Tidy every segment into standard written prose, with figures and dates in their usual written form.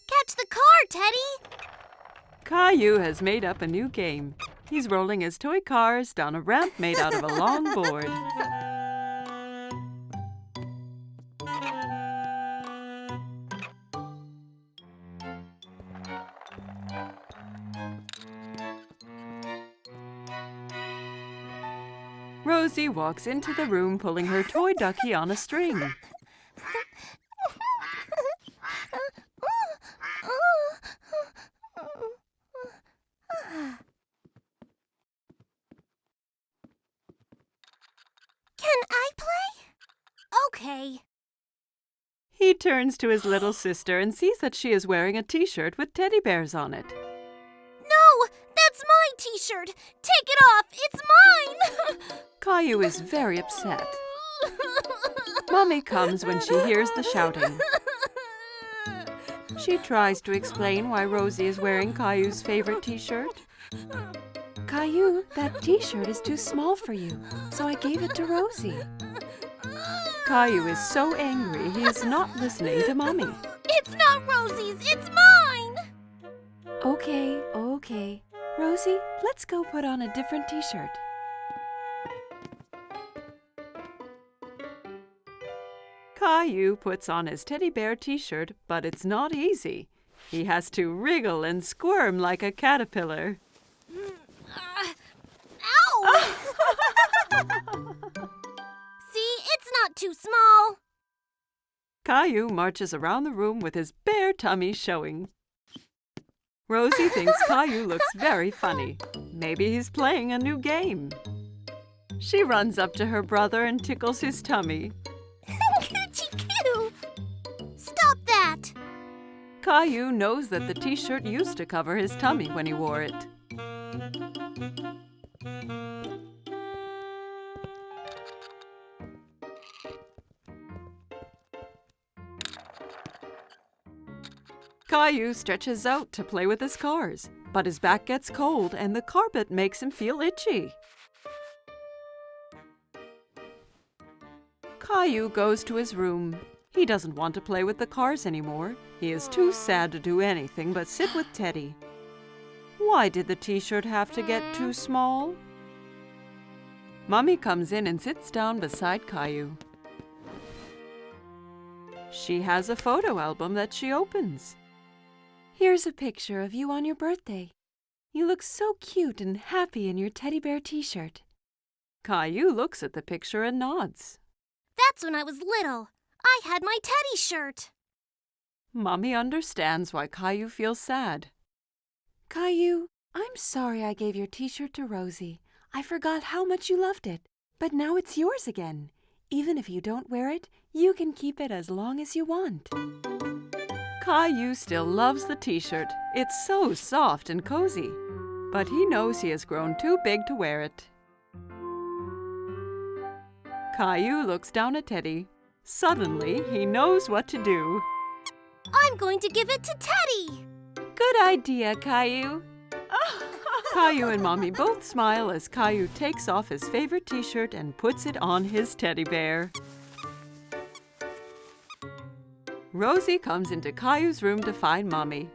Catch the car, Teddy! Caillou has made up a new game. He's rolling his toy cars down a ramp made out of a long board. Rosie walks into the room pulling her toy ducky on a string. Can I play? Okay. He turns to his little sister and sees that she is wearing a t-shirt with teddy bears on it. No! That's my t-shirt! Take it off! It's mine! Caillou is very upset. Mommy comes when she hears the shouting. She tries to explain why Rosie is wearing Caillou's favorite t-shirt. Caillou, that t-shirt is too small for you, so I gave it to Rosie. Caillou is so angry he is not listening to Mommy. It's not Rosie's, it's mine! Okay. Rosie, let's go put on a different t-shirt. Caillou puts on his teddy bear t-shirt, but it's not easy. He has to wriggle and squirm like a caterpillar. Ow! See, it's not too small. Caillou marches around the room with his bare tummy showing. Rosie thinks Caillou looks very funny. Maybe he's playing a new game. She runs up to her brother and tickles his tummy. Coochie-coo! Stop that! Caillou knows that the t-shirt used to cover his tummy when he wore it. Caillou stretches out to play with his cars, but his back gets cold and the carpet makes him feel itchy. Caillou goes to his room. He doesn't want to play with the cars anymore. He is too sad to do anything but sit with Teddy. Why did the t-shirt have to get too small? Mommy comes in and sits down beside Caillou. She has a photo album that she opens. Here's a picture of you on your birthday. You look so cute and happy in your teddy bear t-shirt. Caillou looks at the picture and nods. That's when I was little. I had my teddy shirt. Mommy understands why Caillou feels sad. Caillou, I'm sorry I gave your t-shirt to Rosie. I forgot how much you loved it, but now it's yours again. Even if you don't wear it, you can keep it as long as you want. Caillou still loves the t-shirt. It's so soft and cozy. But he knows he has grown too big to wear it. Caillou looks down at Teddy. Suddenly, he knows what to do. I'm going to give it to Teddy! Good idea, Caillou. Caillou and Mommy both smile as Caillou takes off his favorite t-shirt and puts it on his teddy bear. Rosie comes into Caillou's room to find Mommy.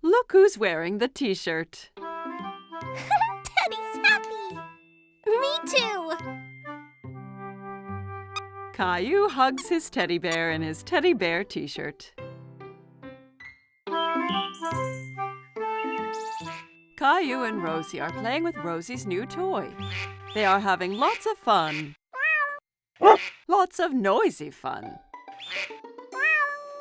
Look who's wearing the t-shirt. Teddy's happy! Me too! Caillou hugs his teddy bear in his teddy bear t-shirt. Caillou and Rosie are playing with Rosie's new toy. They are having lots of fun. Lots of noisy fun.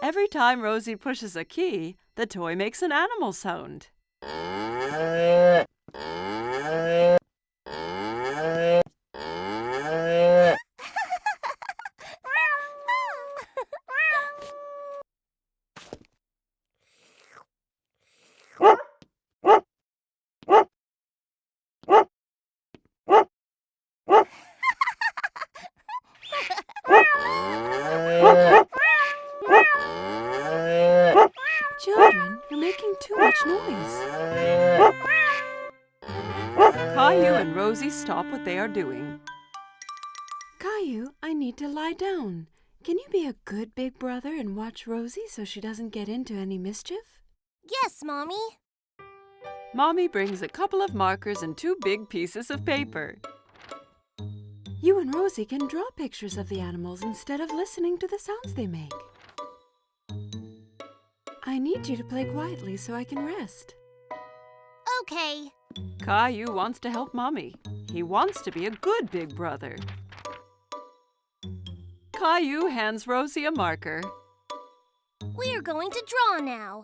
Every time Rosie pushes a key, the toy makes an animal sound. Children, you're making too much noise. Caillou and Rosie stop what they are doing. Caillou, I need to lie down. Can you be a good big brother and watch Rosie so she doesn't get into any mischief? Yes, Mommy. Mommy brings a couple of markers and 2 big pieces of paper. You and Rosie can draw pictures of the animals instead of listening to the sounds they make. I need you to play quietly so I can rest. Okay. Caillou wants to help Mommy. He wants to be a good big brother. Caillou hands Rosie a marker. We're going to draw now.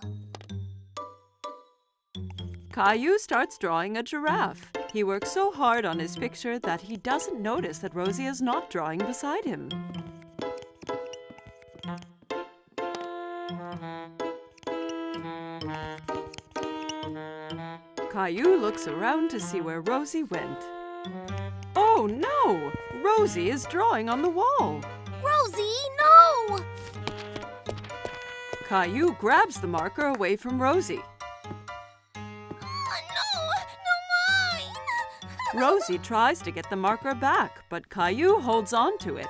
Caillou starts drawing a giraffe. He works so hard on his picture that he doesn't notice that Rosie is not drawing beside him. Caillou looks around to see where Rosie went. Oh no! Rosie is drawing on the wall. Rosie, no! Caillou grabs the marker away from Rosie. No mine! Rosie tries to get the marker back, but Caillou holds on to it.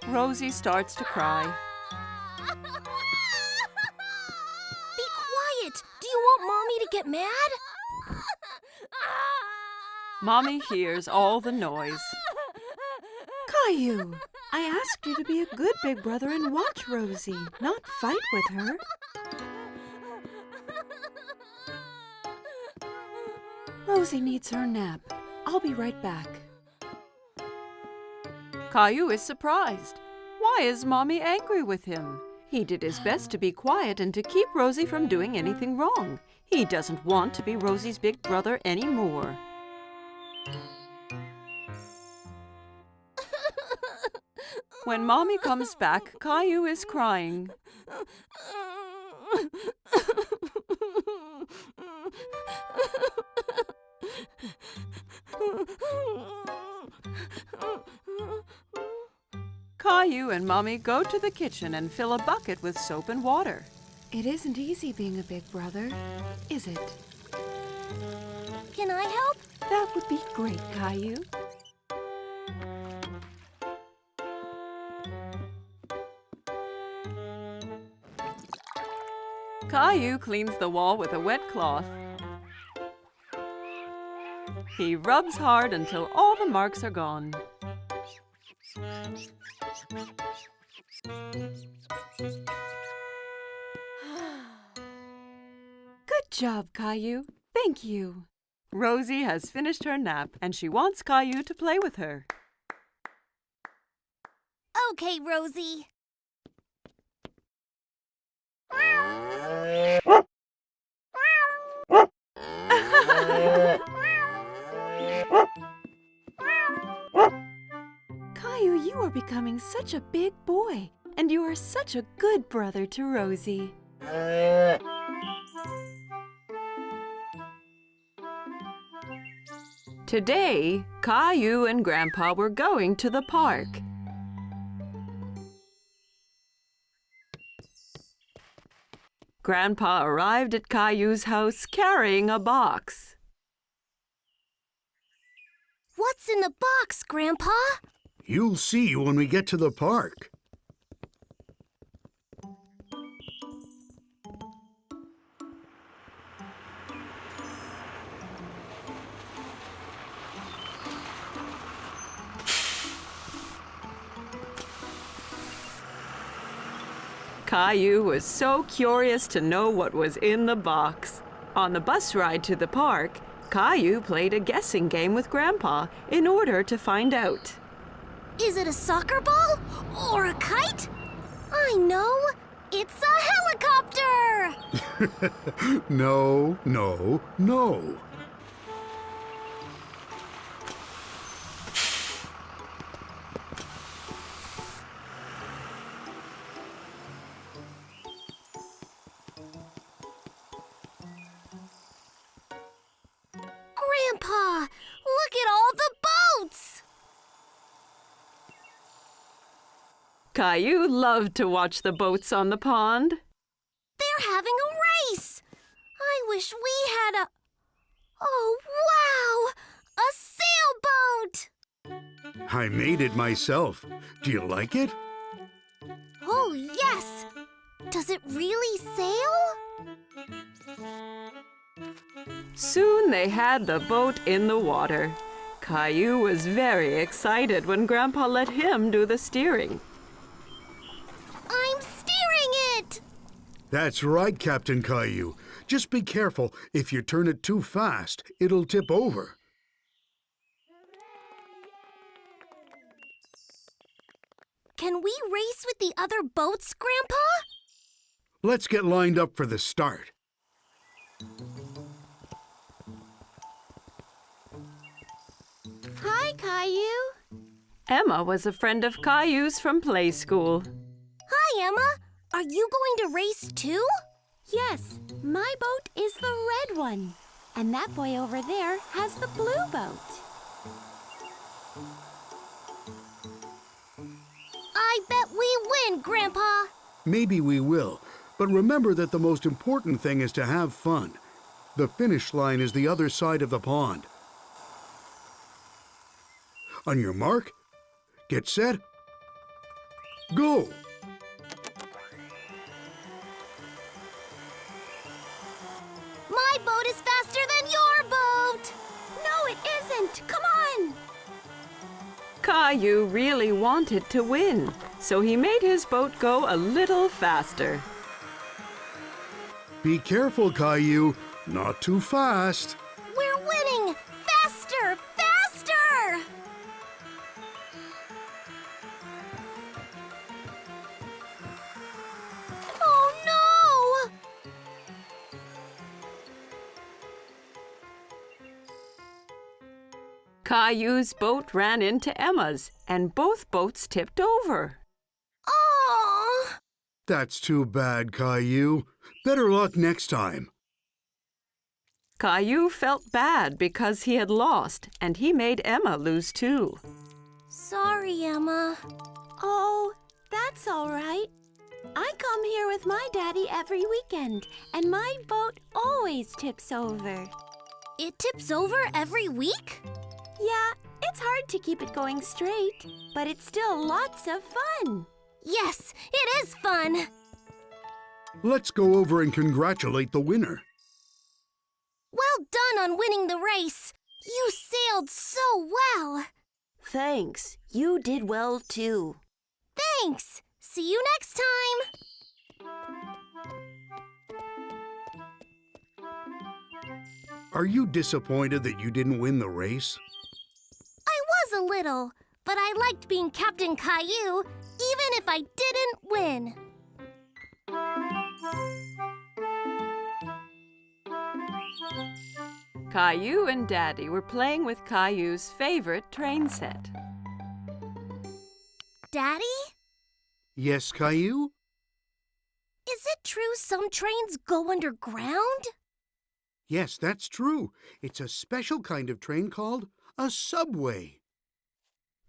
Rosie starts to cry. Be quiet! Do you want Mommy to get mad? Mommy hears all the noise. Caillou, I asked you to be a good big brother and watch Rosie, not fight with her. Rosie needs her nap. I'll be right back. Caillou is surprised. Why is Mommy angry with him? He did his best to be quiet and to keep Rosie from doing anything wrong. He doesn't want to be Rosie's big brother anymore. When Mommy comes back, Caillou is crying. Caillou and Mommy go to the kitchen and fill a bucket with soap and water. It isn't easy being a big brother, is it? Can I help? That would be great, Caillou. Caillou cleans the wall with a wet cloth. He rubs hard until all the marks are gone. Good job, Caillou. Thank you. Rosie has finished her nap and she wants Caillou to play with her. Okay, Rosie. Caillou, you are becoming such a big boy, and you are such a good brother to Rosie. Today, Caillou and Grandpa were going to the park. Grandpa arrived at Caillou's house carrying a box. What's in the box, Grandpa? You'll see when we get to the park. Caillou was so curious to know what was in the box. On the bus ride to the park, Caillou played a guessing game with Grandpa in order to find out. Is it a soccer ball or a kite? I know. It's a helicopter! No, no, no. Grandpa, look at all the boats! Caillou loved to watch the boats on the pond. They're having a race! I wish we had a... Oh, wow! A sailboat! I made it myself. Do you like it? Oh, yes! Does it really sail? Soon they had the boat in the water. Caillou was very excited when Grandpa let him do the steering. I'm steering it! That's right, Captain Caillou. Just be careful. If you turn it too fast, it'll tip over. Can we race with the other boats, Grandpa? Let's get lined up for the start. Hi, Caillou. Emma was a friend of Caillou's from play school. Hi, Emma. Are you going to race too? Yes, my boat is the red one. And that boy over there has the blue boat. I bet we win, Grandpa. Maybe we will, but remember that the most important thing is to have fun. The finish line is the other side of the pond. On your mark, get set, go! My boat is faster than your boat! No, it isn't! Come on! Caillou really wanted to win, so he made his boat go a little faster. Be careful, Caillou. Not too fast. We're winning! Faster! Faster! Oh, no! Caillou's boat ran into Emma's, and both boats tipped over. Oh! That's too bad, Caillou. Better luck next time. Caillou felt bad because he had lost, and he made Emma lose too. Sorry, Emma. Oh, that's all right. I come here with my daddy every weekend, and my boat always tips over. It tips over every week? Yeah, it's hard to keep it going straight, but it's still lots of fun. Yes, it is fun. Let's go over and congratulate the winner. Well done on winning the race. You sailed so well. Thanks. You did well, too. Thanks. See you next time. Are you disappointed that you didn't win the race? I was a little, but I liked being Captain Caillou, even if I didn't win. Caillou and Daddy were playing with Caillou's favorite train set. Daddy? Yes, Caillou? Is it true some trains go underground? Yes, that's true. It's a special kind of train called a subway.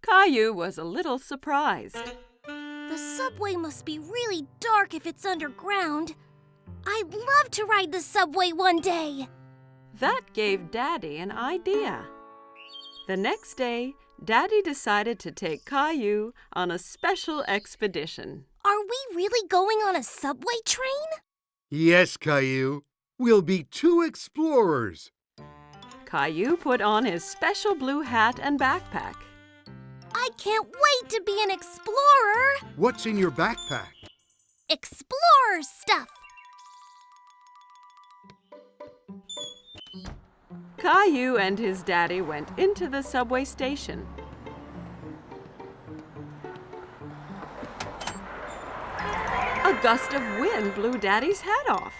Caillou was a little surprised. The subway must be really dark if it's underground. I'd love to ride the subway one day. That gave Daddy an idea. The next day, Daddy decided to take Caillou on a special expedition. Are we really going on a subway train? Yes, Caillou. We'll be 2 explorers. Caillou put on his special blue hat and backpack. I can't wait to be an explorer. What's in your backpack? Explorer stuff. Caillou and his daddy went into the subway station. A gust of wind blew Daddy's hat off.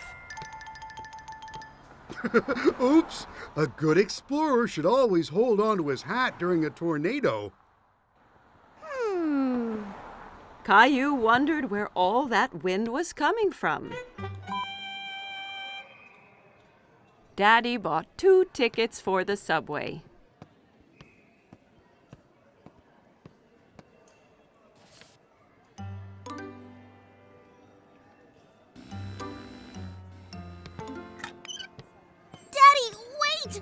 Oops! A good explorer should always hold on to his hat during a tornado. Caillou wondered where all that wind was coming from. Daddy bought 2 tickets for the subway. Daddy, wait!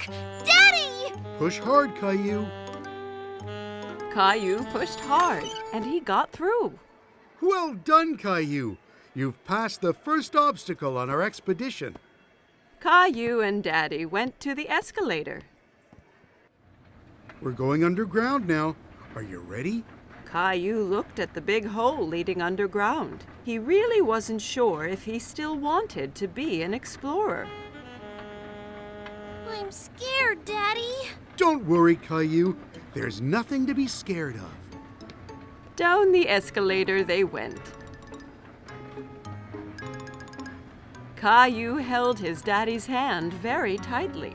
stuck! Daddy! Push hard, Caillou. Caillou pushed hard, and he got through. Well done, Caillou. You've passed the first obstacle on our expedition. Caillou and Daddy went to the escalator. We're going underground now. Are you ready? Caillou looked at the big hole leading underground. He really wasn't sure if he still wanted to be an explorer. I'm scared, Daddy. Don't worry, Caillou. There's nothing to be scared of. Down the escalator they went. Caillou held his daddy's hand very tightly.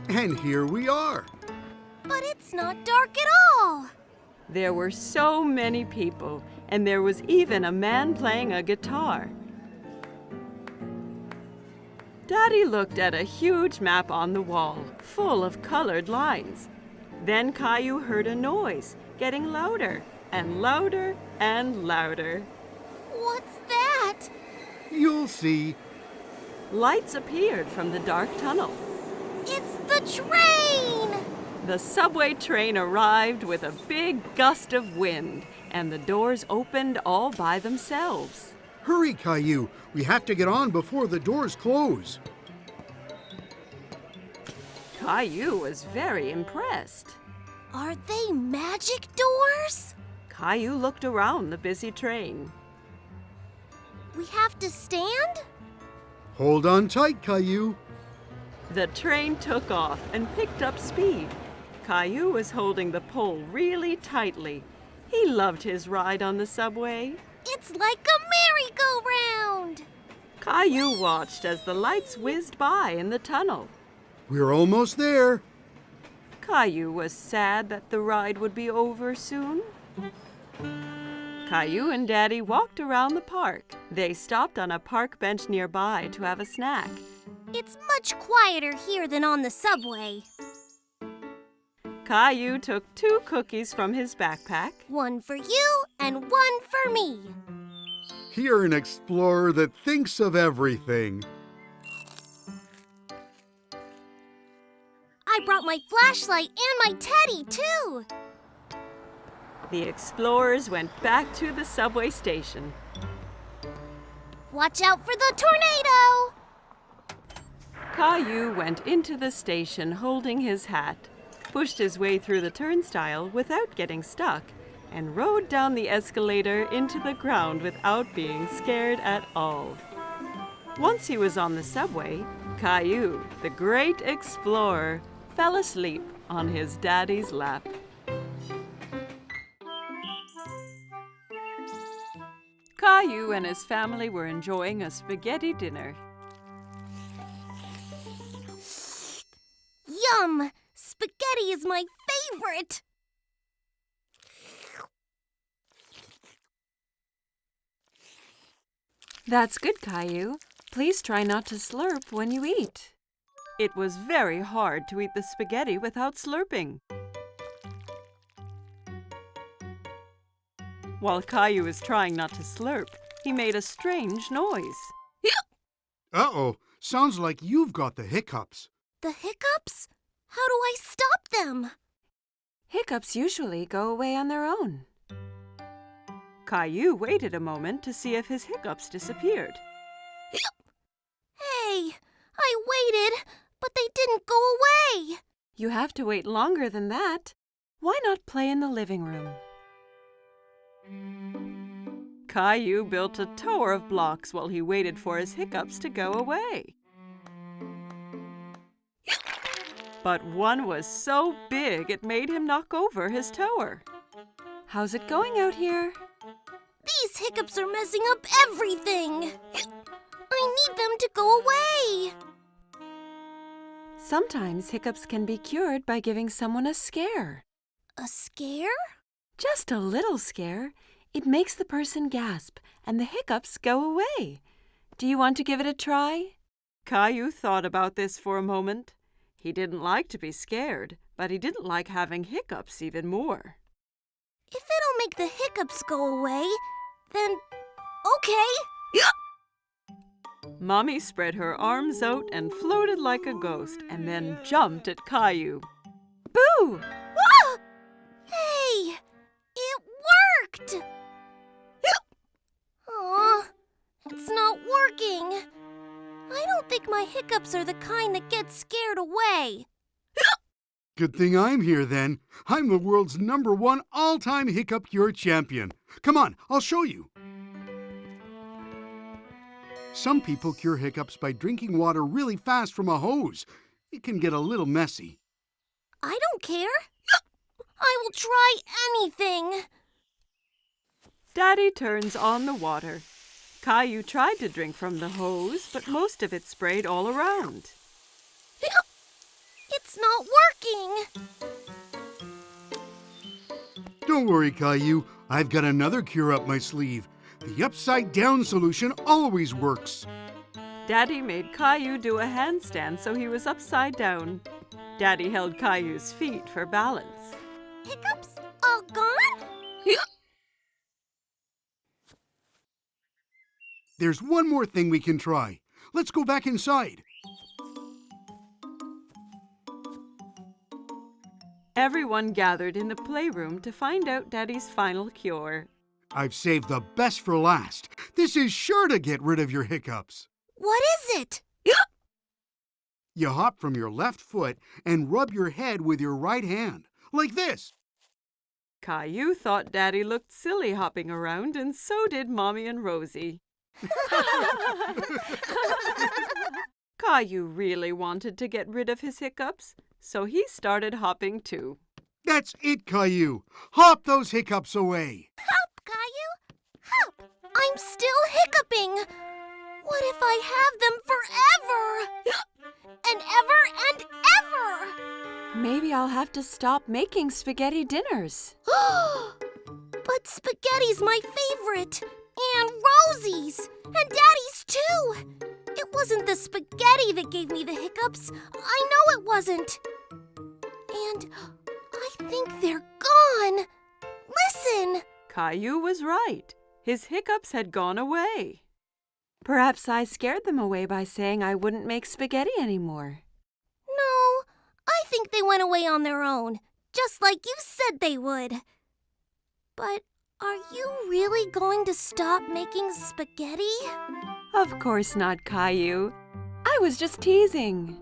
And here we are. But it's not dark at all. There were so many people, and there was even a man playing a guitar. Daddy looked at a huge map on the wall, full of colored lines. Then Caillou heard a noise, getting louder and louder and louder. What's that? You'll see. Lights appeared from the dark tunnel. It's the train! The subway train arrived with a big gust of wind, and the doors opened all by themselves. Hurry, Caillou. We have to get on before the doors close. Caillou was very impressed. Are they magic doors? Caillou looked around the busy train. We have to stand? Hold on tight, Caillou. The train took off and picked up speed. Caillou was holding the pole really tightly. He loved his ride on the subway. It's like a merry-go-round! Caillou watched as the lights whizzed by in the tunnel. We're almost there. Caillou was sad that the ride would be over soon. Caillou and Daddy walked around the park. They stopped on a park bench nearby to have a snack. It's much quieter here than on the subway. Caillou took 2 cookies from his backpack. One for you and one for me. You're an explorer that thinks of everything. I brought my flashlight and my teddy, too. The explorers went back to the subway station. Watch out for the tornado! Caillou went into the station holding his hat, pushed his way through the turnstile without getting stuck, and rode down the escalator into the ground without being scared at all. Once he was on the subway, Caillou, the great explorer, fell asleep on his daddy's lap. Caillou and his family were enjoying a spaghetti dinner. Yum! Spaghetti is my favorite! That's good, Caillou. Please try not to slurp when you eat. It was very hard to eat the spaghetti without slurping. While Caillou was trying not to slurp, he made a strange noise. Uh-oh. Sounds like you've got the hiccups. The hiccups? How do I stop them? Hiccups usually go away on their own. Caillou waited a moment to see if his hiccups disappeared. Hey, I waited, but they didn't go away. You have to wait longer than that. Why not play in the living room? Caillou built a tower of blocks while he waited for his hiccups to go away. But one was so big it made him knock over his tower. How's it going out here? These hiccups are messing up everything. I need them to go away. Sometimes hiccups can be cured by giving someone a scare. A scare? Just a little scare. It makes the person gasp and the hiccups go away. Do you want to give it a try? Caillou thought about this for a moment. He didn't like to be scared, but he didn't like having hiccups even more. If it'll make the hiccups go away, then okay. Mommy spread her arms out and floated like a ghost and then jumped at Caillou. Boo! Ah! Hey! It worked! Aw, it's not working. I don't think my hiccups are the kind that get scared away. Good thing I'm here then. I'm the world's #1 all-time hiccup cure champion. Come on, I'll show you. Some people cure hiccups by drinking water really fast from a hose. It can get a little messy. I don't care. I will try anything. Daddy turns on the water. Caillou tried to drink from the hose, but most of it sprayed all around. It's not working. Don't worry, Caillou. I've got another cure up my sleeve. The upside-down solution always works. Daddy made Caillou do a handstand so he was upside down. Daddy held Caillou's feet for balance. Hiccups all gone? There's one more thing we can try. Let's go back inside. Everyone gathered in the playroom to find out Daddy's final cure. I've saved the best for last. This is sure to get rid of your hiccups. What is it? You hop from your left foot and rub your head with your right hand, like this. Caillou thought Daddy looked silly hopping around, and so did Mommy and Rosie. Caillou really wanted to get rid of his hiccups, so he started hopping too. That's it, Caillou. Hop those hiccups away. Hop, Caillou! Hop! I'm still hiccuping. What if I have them forever? And ever and ever! Maybe I'll have to stop making spaghetti dinners. But spaghetti's my favorite. And Rosie's. And Daddy's too. It wasn't the spaghetti that gave me the hiccups. I know it wasn't. And I think they're gone. Listen. Caillou was right. His hiccups had gone away. Perhaps I scared them away by saying I wouldn't make spaghetti anymore. No, I think they went away on their own, just like you said they would. But are you really going to stop making spaghetti? Of course not, Caillou. I was just teasing.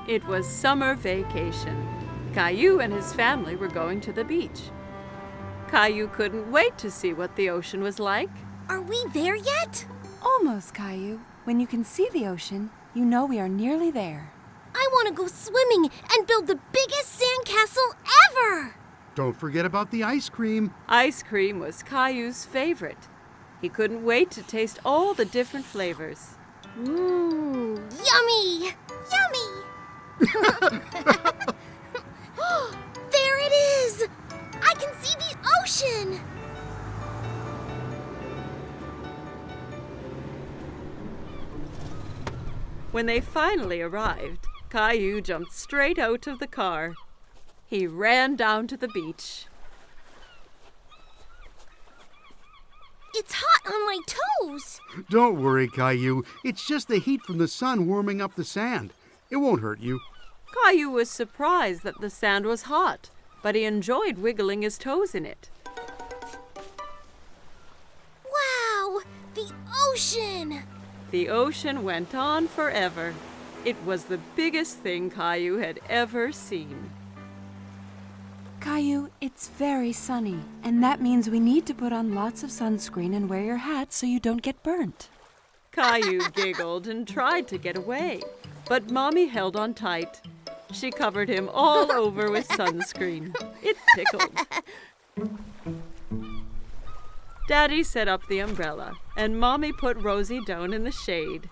It was summer vacation. Caillou and his family were going to the beach. Caillou couldn't wait to see what the ocean was like. Are we there yet? Almost, Caillou. When you can see the ocean, you know we are nearly there. I want to go swimming and build the biggest sandcastle ever! Don't forget about the ice cream. Ice cream was Caillou's favorite. He couldn't wait to taste all the different flavors. Mmm, yummy! Yummy! There it is! I can see the ocean! When they finally arrived, Caillou jumped straight out of the car. He ran down to the beach. It's hot on my toes! Don't worry, Caillou. It's just the heat from the sun warming up the sand. It won't hurt you. Caillou was surprised that the sand was hot, but he enjoyed wiggling his toes in it. Wow! The ocean! The ocean went on forever. It was the biggest thing Caillou had ever seen. Caillou, it's very sunny, and that means we need to put on lots of sunscreen and wear your hat so you don't get burnt. Caillou giggled and tried to get away, but Mommy held on tight. She covered him all over with sunscreen. It tickled. Daddy set up the umbrella, and Mommy put Rosie down in the shade.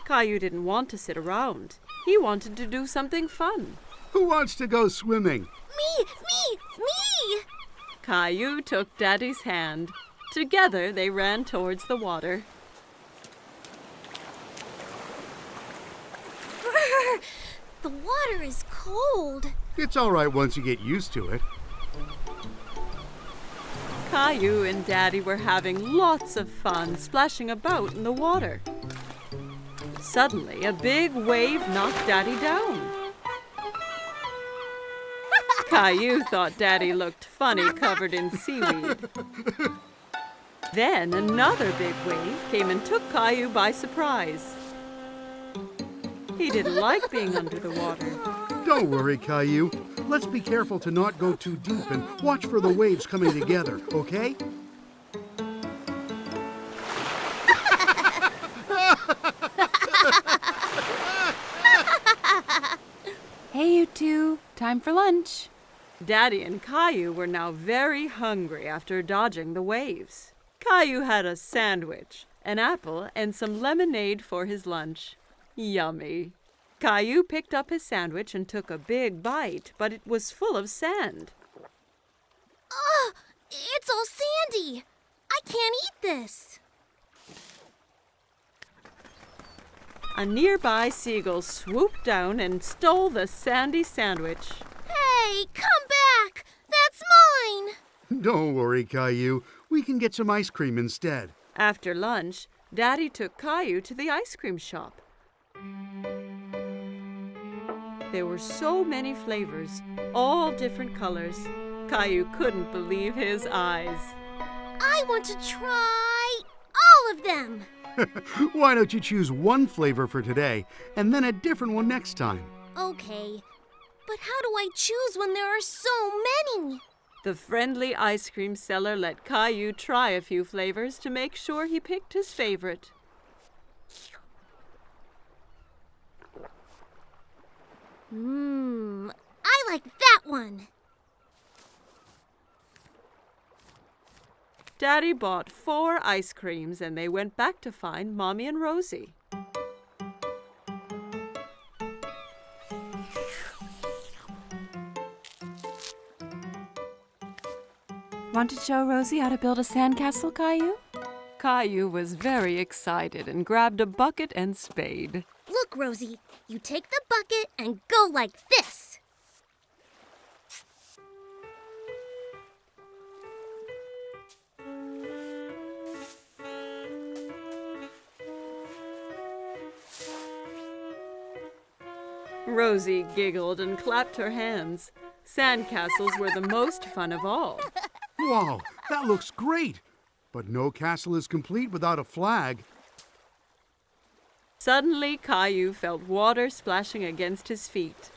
Caillou didn't want to sit around. He wanted to do something fun. Who wants to go swimming? Me! Caillou took Daddy's hand. Together they ran towards the water. Brr, the water is cold. It's all right once you get used to it. Caillou and Daddy were having lots of fun splashing about in the water. Suddenly, a big wave knocked Daddy down. Caillou thought Daddy looked funny covered in seaweed. Then another big wave came and took Caillou by surprise. He didn't like being under the water. Don't worry, Caillou. Let's be careful to not go too deep and watch for the waves coming together, okay? Hey, you two. Time for lunch. Daddy and Caillou were now very hungry after dodging the waves. Caillou had a sandwich, an apple, and some lemonade for his lunch. Yummy. Caillou picked up his sandwich and took a big bite, but it was full of sand. Ugh! It's all sandy! I can't eat this! A nearby seagull swooped down and stole the sandy sandwich. Hey, come back! That's mine! Don't worry, Caillou. We can get some ice cream instead. After lunch, Daddy took Caillou to the ice cream shop. There were so many flavors, all different colors. Caillou couldn't believe his eyes. I want to try all of them! Why don't you choose one flavor for today and then a different one next time? Okay, but how do I choose when there are so many? The friendly ice cream seller let Caillou try a few flavors to make sure he picked his favorite. I like that one. Daddy bought 4 ice creams and they went back to find Mommy and Rosie. Want to show Rosie how to build a sandcastle, Caillou? Caillou was very excited and grabbed a bucket and spade. Look, Rosie, you take the bucket and go like this. Rosie giggled and clapped her hands. Sandcastles were the most fun of all. Wow, that looks great! But no castle is complete without a flag. Suddenly, Caillou felt water splashing against his feet.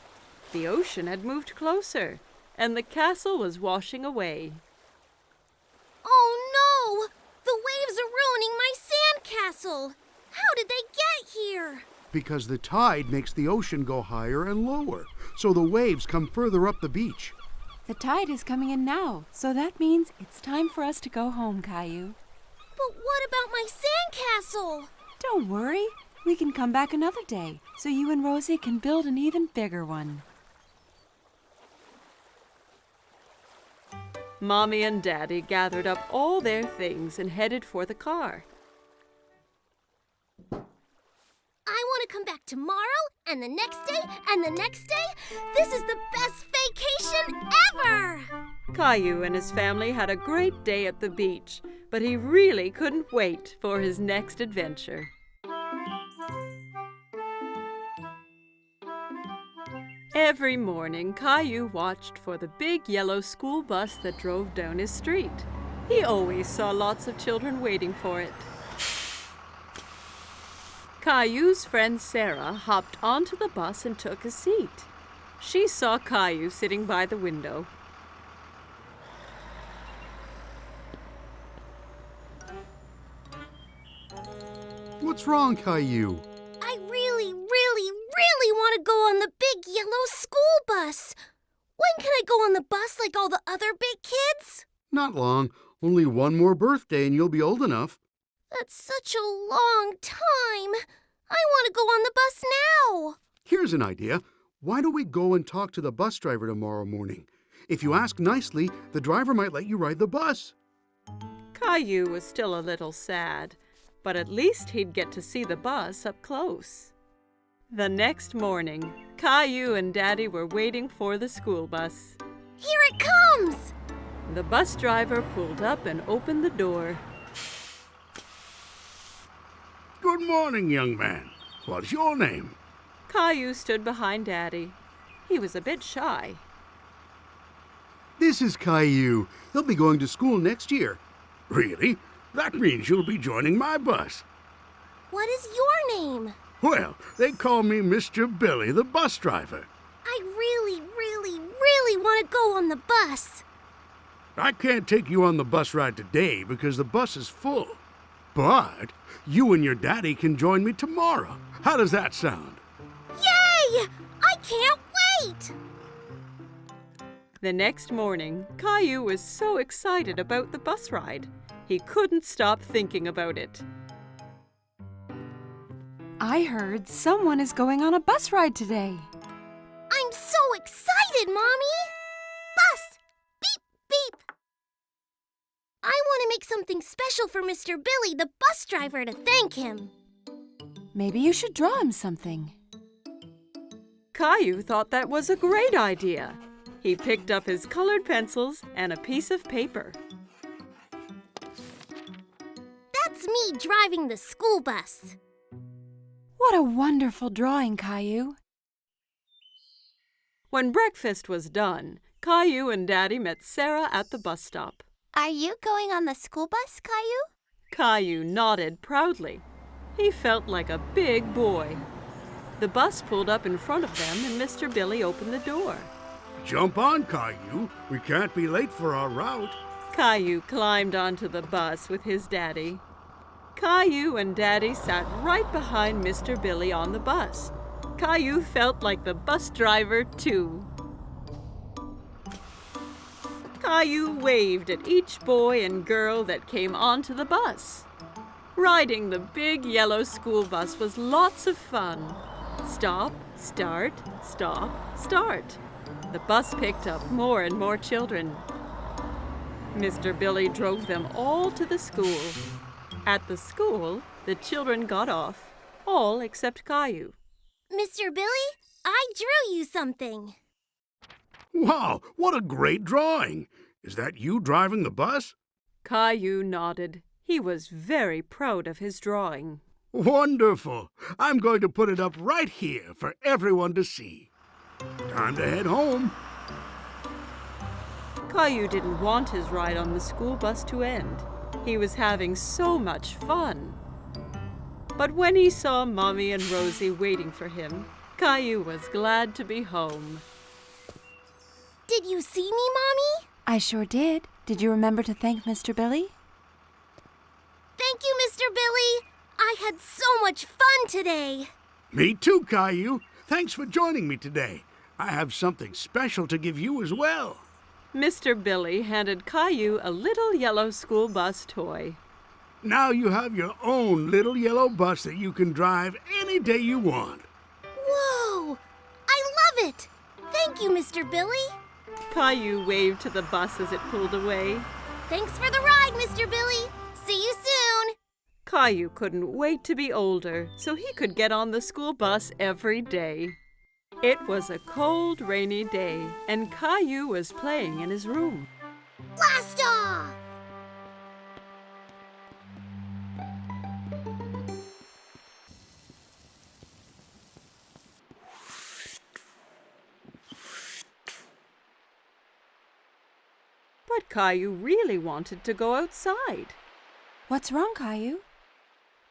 The ocean had moved closer, and the castle was washing away. Oh no! The waves are ruining my sandcastle! How did they get here? Because the tide makes the ocean go higher and lower, so the waves come further up the beach. The tide is coming in now, so that means it's time for us to go home, Caillou. But what about my sandcastle? Don't worry. We can come back another day, so you and Rosie can build an even bigger one. Mommy and Daddy gathered up all their things and headed for the car. I want to come back tomorrow, and the next day, and the next day. This is the best vacation ever! Caillou and his family had a great day at the beach, but he really couldn't wait for his next adventure. Every morning, Caillou watched for the big yellow school bus that drove down his street. He always saw lots of children waiting for it. Caillou's friend Sarah hopped onto the bus and took a seat. She saw Caillou sitting by the window. What's wrong, Caillou? I really want to go on the big yellow school bus. When can I go on the bus like all the other big kids? Not long. Only one more birthday and you'll be old enough. That's such a long time. I want to go on the bus now. Here's an idea. Why don't we go and talk to the bus driver tomorrow morning? If you ask nicely, the driver might let you ride the bus. Caillou was still a little sad, but at least he'd get to see the bus up close. The next morning, Caillou and Daddy were waiting for the school bus. Here it comes! The bus driver pulled up and opened the door. Good morning, young man. What's your name? Caillou stood behind Daddy. He was a bit shy. This is Caillou. He'll be going to school next year. Really? That means you'll be joining my bus. What is your name? Well, they call me Mr. Billy, the bus driver. I really, really, really want to go on the bus. I can't take you on the bus ride today because the bus is full. But you and your daddy can join me tomorrow. How does that sound? Yay! I can't wait! The next morning, Caillou was so excited about the bus ride. He couldn't stop thinking about it. I heard someone is going on a bus ride today. I'm so excited, Mommy! Bus! Beep, beep! I want to make something special for Mr. Billy, the bus driver, to thank him. Maybe you should draw him something. Caillou thought that was a great idea. He picked up his colored pencils and a piece of paper. That's me driving the school bus. What a wonderful drawing, Caillou. When breakfast was done, Caillou and Daddy met Sarah at the bus stop. Are you going on the school bus, Caillou? Caillou nodded proudly. He felt like a big boy. The bus pulled up in front of them and Mr. Billy opened the door. Jump on, Caillou. We can't be late for our route. Caillou climbed onto the bus with his daddy. Caillou and Daddy sat right behind Mr. Billy on the bus. Caillou felt like the bus driver, too. Caillou waved at each boy and girl that came onto the bus. Riding the big yellow school bus was lots of fun. Stop, start, stop, start. The bus picked up more and more children. Mr. Billy drove them all to the school. At the school, the children got off, all except Caillou. Mr. Billy, I drew you something. Wow, what a great drawing. Is that you driving the bus? Caillou nodded. He was very proud of his drawing. Wonderful. I'm going to put it up right here for everyone to see. Time to head home. Caillou didn't want his ride on the school bus to end. He was having so much fun. But when he saw Mommy and Rosie waiting for him, Caillou was glad to be home. Did you see me, Mommy? I sure did. Did you remember to thank Mr. Billy? Thank you, Mr. Billy. I had so much fun today. Me too, Caillou. Thanks for joining me today. I have something special to give you as well. Mr. Billy handed Caillou a little yellow school bus toy. Now you have your own little yellow bus that you can drive any day you want. Whoa! I love it! Thank you, Mr. Billy. Caillou waved to the bus as it pulled away. Thanks for the ride, Mr. Billy. See you soon. Caillou couldn't wait to be older so he could get on the school bus every day. It was a cold, rainy day, and Caillou was playing in his room. Blast off! But Caillou really wanted to go outside. What's wrong, Caillou?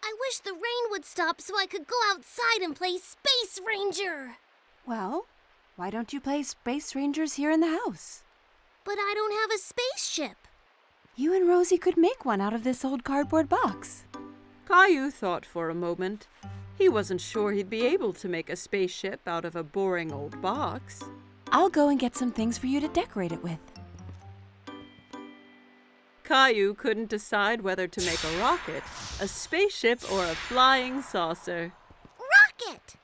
I wish the rain would stop so I could go outside and play Space Ranger. Well, why don't you play Space Rangers here in the house? But I don't have a spaceship. You and Rosie could make one out of this old cardboard box. Caillou thought for a moment. He wasn't sure he'd be able to make a spaceship out of a boring old box. I'll go and get some things for you to decorate it with. Caillou couldn't decide whether to make a rocket, a spaceship, or a flying saucer. Rocket!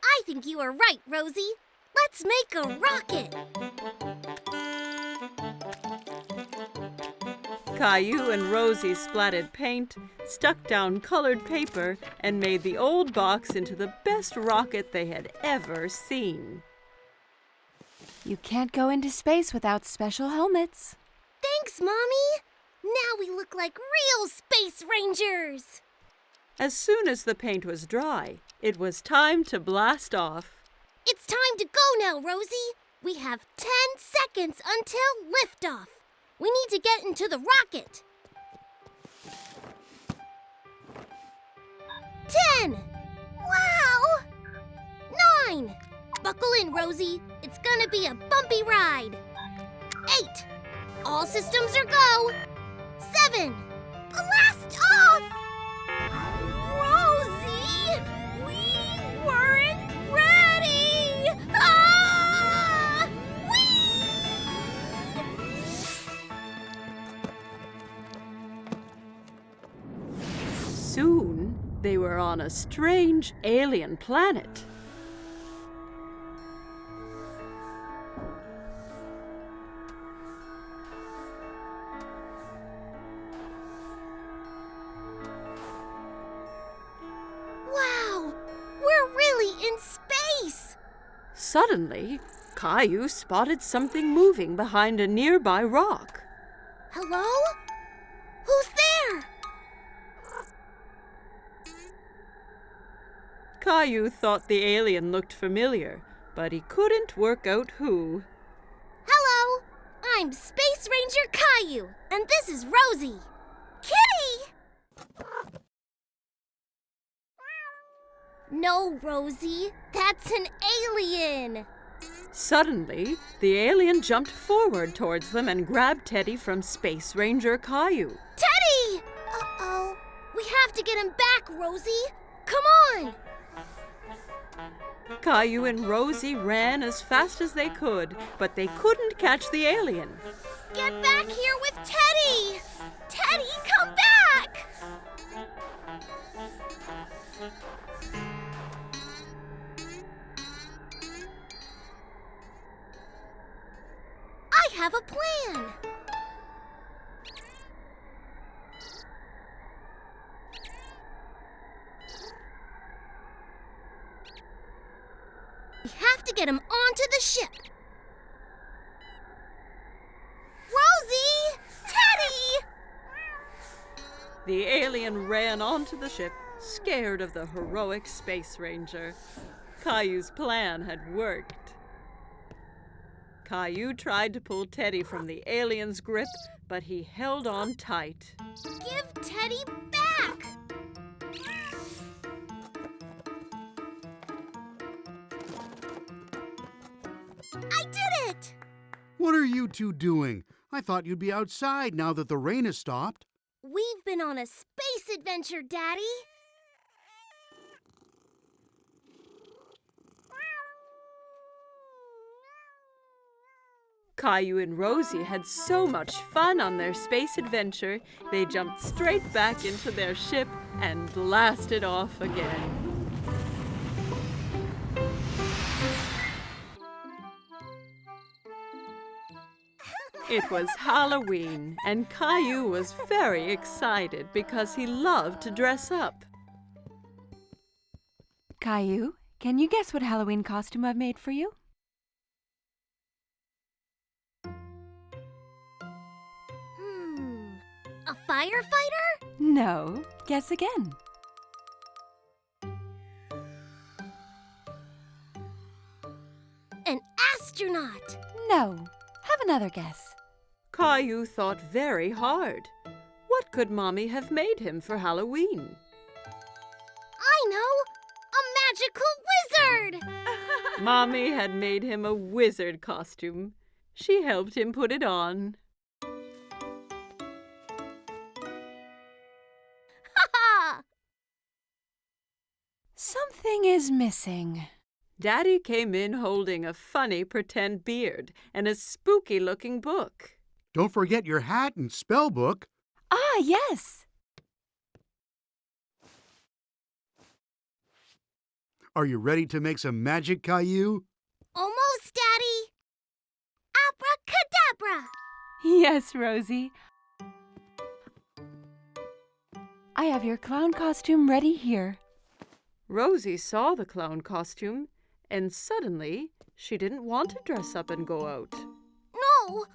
I think you are right, Rosie. Let's make a rocket. Caillou and Rosie splattered paint, stuck down colored paper, and made the old box into the best rocket they had ever seen. You can't go into space without special helmets. Thanks, Mommy. Now we look like real Space Rangers. As soon as the paint was dry, it was time to blast off. It's time to go now, Rosie. We have 10 seconds until liftoff. We need to get into the rocket. 10. Wow. 9. Buckle in, Rosie. It's gonna be a bumpy ride. 8. All systems are go. 7. Blast off! Rosie! We weren't ready! Ah! Soon, they were on a strange alien planet. Wow! We're really in space! Suddenly, Caillou spotted something moving behind a nearby rock. Hello? Who's there? Caillou thought the alien looked familiar, but he couldn't work out who. Hello! I'm Space Ranger Caillou, and this is Rosie. Kitty! No, Rosie. That's an alien. Suddenly, the alien jumped forward towards them and grabbed Teddy from Space Ranger Caillou. Teddy! Uh-oh. We have to get him back, Rosie. Come on! Caillou and Rosie ran as fast as they could, but they couldn't catch the alien. Get back here with Teddy! Teddy, come back! I have a plan. We have to get him onto the ship. Rosie! Teddy! The alien ran onto the ship, scared of the heroic Space Ranger. Caillou's plan had worked. Caillou tried to pull Teddy from the alien's grip, but he held on tight. Give Teddy back! I did it! What are you two doing? I thought you'd be outside now that the rain has stopped. We've been on a space adventure, Daddy. Caillou and Rosie had so much fun on their space adventure, they jumped straight back into their ship and blasted off again. It was Halloween, and Caillou was very excited because he loved to dress up. Caillou, can you guess what Halloween costume I've made for you? A firefighter? No. Guess again. An astronaut? No. Have another guess. Caillou thought very hard. What could Mommy have made him for Halloween? I know! A magical wizard! Mommy had made him a wizard costume. She helped him put it on. Ha! Something is missing. Daddy came in holding a funny pretend beard and a spooky-looking book. Don't forget your hat and spell book. Ah, yes. Are you ready to make some magic, Caillou? Almost, Daddy. Abracadabra! Yes, Rosie. I have your clown costume ready here. Rosie saw the clown costume, and suddenly she didn't want to dress up and go out. No!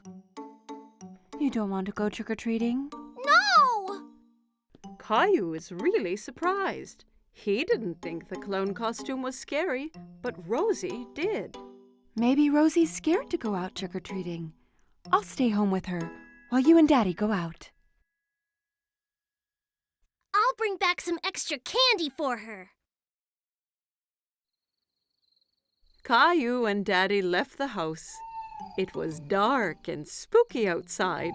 You don't want to go trick-or-treating? No! Caillou is really surprised. He didn't think the clown costume was scary, but Rosie did. Maybe Rosie's scared to go out trick-or-treating. I'll stay home with her while you and Daddy go out. I'll bring back some extra candy for her. Caillou and Daddy left the house. It was dark and spooky outside.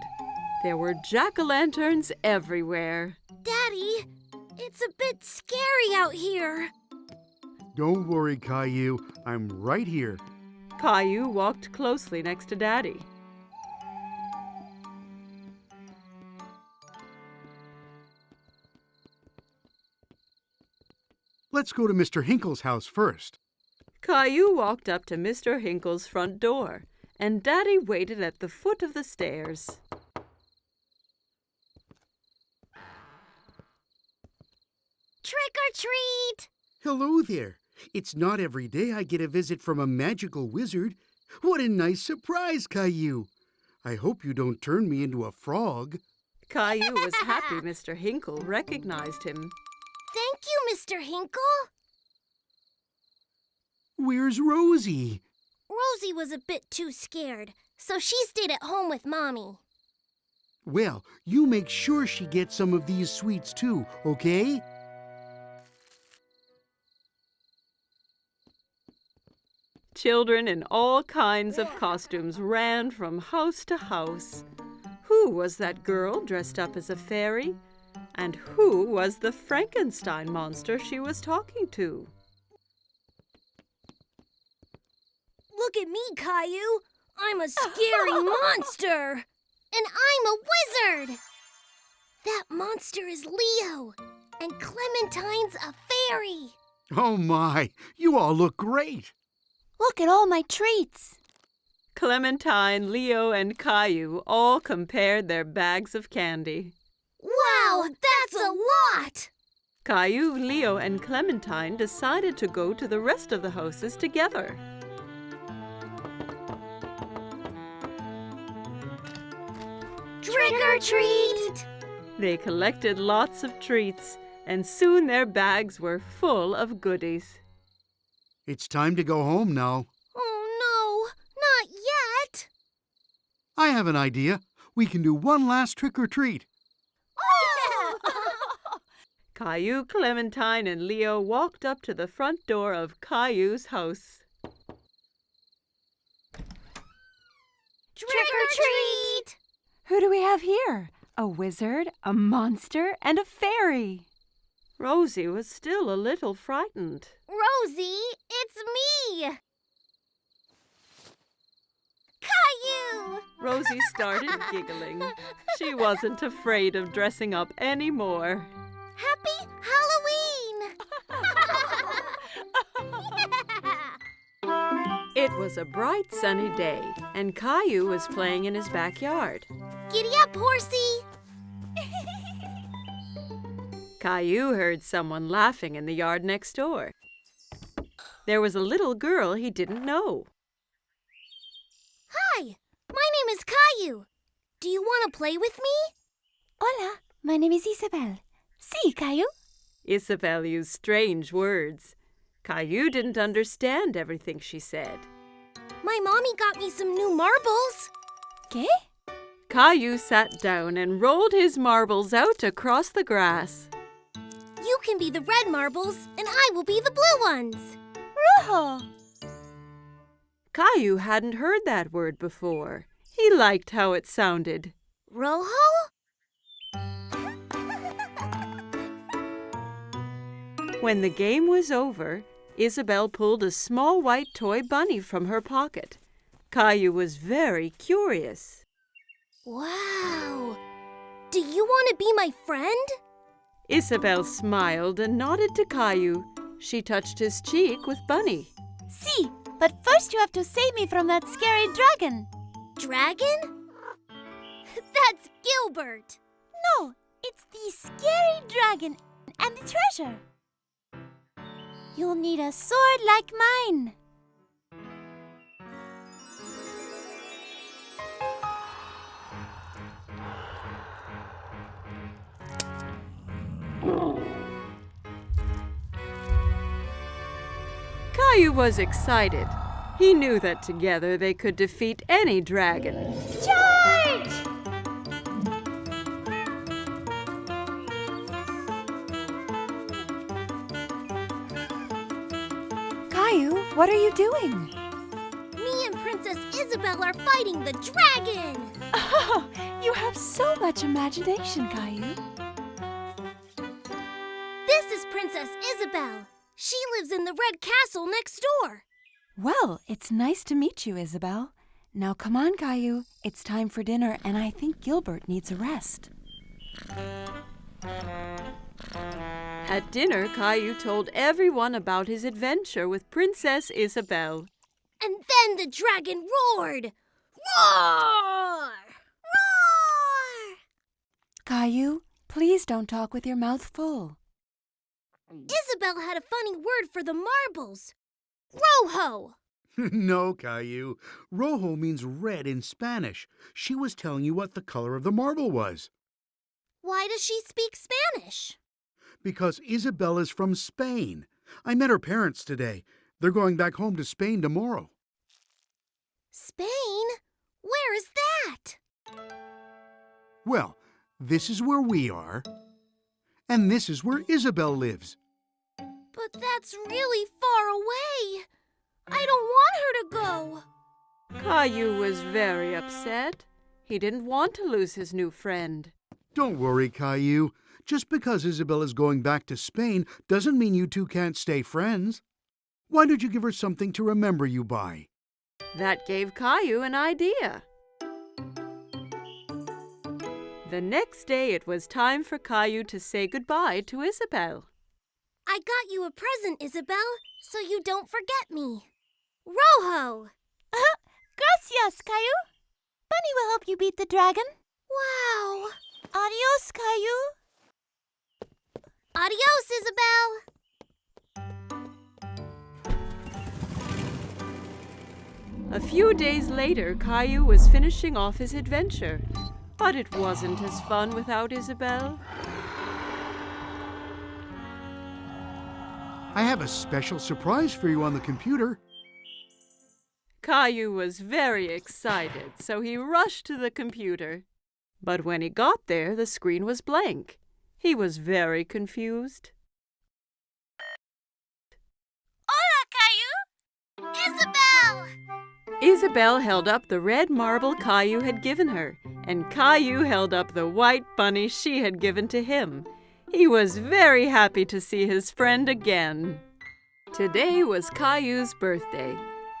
There were jack-o'-lanterns everywhere. Daddy, it's a bit scary out here. Don't worry, Caillou. I'm right here. Caillou walked closely next to Daddy. Let's go to Mr. Hinkle's house first. Caillou walked up to Mr. Hinkle's front door, and Daddy waited at the foot of the stairs. Trick or treat! Hello there. It's not every day I get a visit from a magical wizard. What a nice surprise, Caillou. I hope you don't turn me into a frog. Caillou was happy Mr. Hinkle recognized him. Thank you, Mr. Hinkle. Where's Rosie? Rosie was a bit too scared, so she stayed at home with Mommy. Well, you make sure she gets some of these sweets too, okay? Children in all kinds of costumes ran from house to house. Who was that girl dressed up as a fairy? And who was the Frankenstein monster she was talking to? Look at me, Caillou. I'm a scary monster. And I'm a wizard. That monster is Leo. And Clementine's a fairy. Oh my, you all look great. Look at all my treats. Clementine, Leo, and Caillou all compared their bags of candy. Wow, that's a lot! Caillou, Leo, and Clementine decided to go to the rest of the houses together. Trick or treat! They collected lots of treats, and soon their bags were full of goodies. It's time to go home now. Oh no, not yet! I have an idea. We can do one last trick or treat. Caillou, Clementine, and Leo walked up to the front door of Caillou's house. Trick or treat! Who do we have here? A wizard, a monster, and a fairy. Rosie was still a little frightened. Rosie, it's me! Caillou! Rosie started giggling. She wasn't afraid of dressing up anymore. Happy Halloween! It was a bright sunny day, and Caillou was playing in his backyard. Giddy up, horsey! Caillou heard someone laughing in the yard next door. There was a little girl he didn't know. Hi, my name is Caillou. Do you want to play with me? Hola, my name is Isabelle. Sí, Caillou. Isabelle used strange words. Caillou didn't understand everything she said. My mommy got me some new marbles. ¿Qué? Caillou sat down and rolled his marbles out across the grass. You can be the red marbles, and I will be the blue ones. Rojo. Caillou hadn't heard that word before. He liked how it sounded. Rojo? When the game was over, Isabelle pulled a small white toy bunny from her pocket. Caillou was very curious. Wow. Do you want to be my friend? Isabelle smiled and nodded to Caillou. She touched his cheek with Bunny. Sí, but first you have to save me from that scary dragon. Dragon? That's Gilbert. No, it's the scary dragon and the treasure. You'll need a sword like mine. Caillou was excited. He knew that together they could defeat any dragon. Charge! Caillou, what are you doing? Me and Princess Isabelle are fighting the dragon! Oh, you have so much imagination, Caillou. This is Princess Isabelle. She lives in the red castle next door. Well, it's nice to meet you, Isabelle. Now come on, Caillou. It's time for dinner, and I think Gilbert needs a rest. At dinner, Caillou told everyone about his adventure with Princess Isabelle. And then the dragon roared. Roar! Roar! Caillou, please don't talk with your mouth full. Isabelle had a funny word for the marbles. Rojo! No, Caillou. Rojo means red in Spanish. She was telling you what the color of the marble was. Why does she speak Spanish? Because Isabelle is from Spain. I met her parents today. They're going back home to Spain tomorrow. Spain? Where is that? Well, this is where we are. And this is where Isabelle lives. But that's really far away. I don't want her to go. Caillou was very upset. He didn't want to lose his new friend. Don't worry, Caillou. Just because Isabelle is going back to Spain doesn't mean you two can't stay friends. Why don't you give her something to remember you by? That gave Caillou an idea. The next day it was time for Caillou to say goodbye to Isabelle. I got you a present, Isabelle, so you don't forget me. Rojo! Gracias, Caillou. Bunny will help you beat the dragon. Wow! Adios, Caillou. Adios, Isabelle. A few days later, Caillou was finishing off his adventure. But it wasn't as fun without Isabelle. I have a special surprise for you on the computer. Caillou was very excited, so he rushed to the computer. But when he got there, the screen was blank. He was very confused. Hola, Caillou! Isabelle! Isabelle held up the red marble Caillou had given her, and Caillou held up the white bunny she had given to him. He was very happy to see his friend again. Today was Caillou's birthday.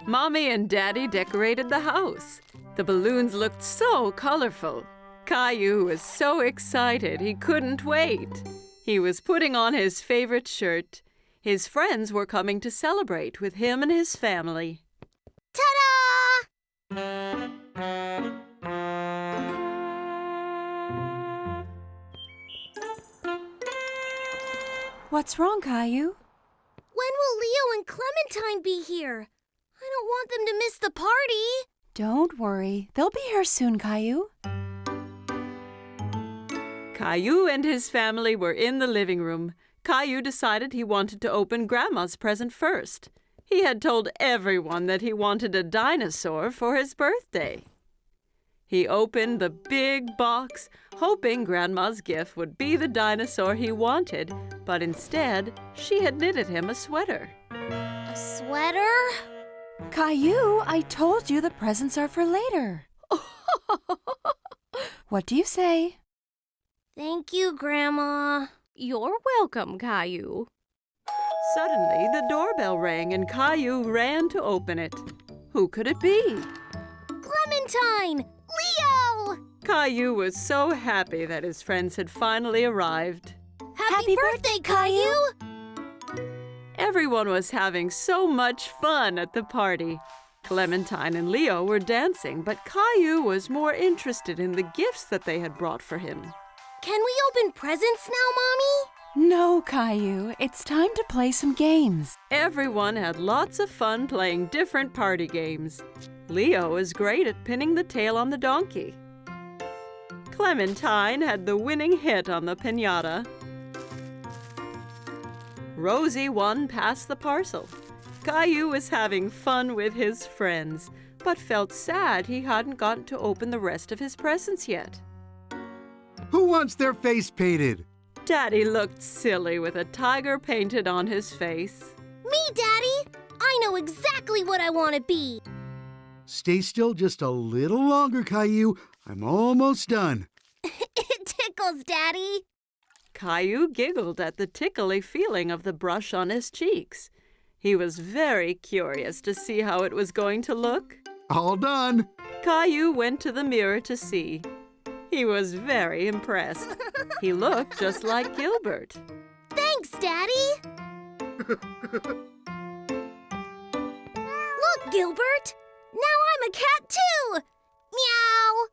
Mommy and Daddy decorated the house. The balloons looked so colorful. Caillou was so excited he couldn't wait. He was putting on his favorite shirt. His friends were coming to celebrate with him and his family. Ta-da! What's wrong, Caillou? When will Leo and Clementine be here? I don't want them to miss the party. Don't worry. They'll be here soon, Caillou. Caillou and his family were in the living room. Caillou decided he wanted to open Grandma's present first. He had told everyone that he wanted a dinosaur for his birthday. He opened the big box, hoping Grandma's gift would be the dinosaur he wanted, but instead, she had knitted him a sweater. A sweater? Caillou, I told you the presents are for later. What do you say? Thank you, Grandma. You're welcome, Caillou. Suddenly, the doorbell rang and Caillou ran to open it. Who could it be? Clementine! Leo! Caillou was so happy that his friends had finally arrived. Happy birthday, Caillou! Everyone was having so much fun at the party. Clementine and Leo were dancing, but Caillou was more interested in the gifts that they had brought for him. Can we open presents now, Mommy? No, Caillou. It's time to play some games. Everyone had lots of fun playing different party games. Leo was great at pinning the tail on the donkey. Clementine had the winning hit on the piñata. Rosie won Pass the Parcel. Caillou was having fun with his friends, but felt sad he hadn't gotten to open the rest of his presents yet. Who wants their face painted? Daddy looked silly with a tiger painted on his face. Me, Daddy! I know exactly what I want to be. Stay still just a little longer, Caillou. I'm almost done. It tickles, Daddy. Caillou giggled at the tickly feeling of the brush on his cheeks. He was very curious to see how it was going to look. All done. Caillou went to the mirror to see. He was very impressed. He looked just like Gilbert. Thanks, Daddy. Look, Gilbert. Now I'm a cat too. Meow.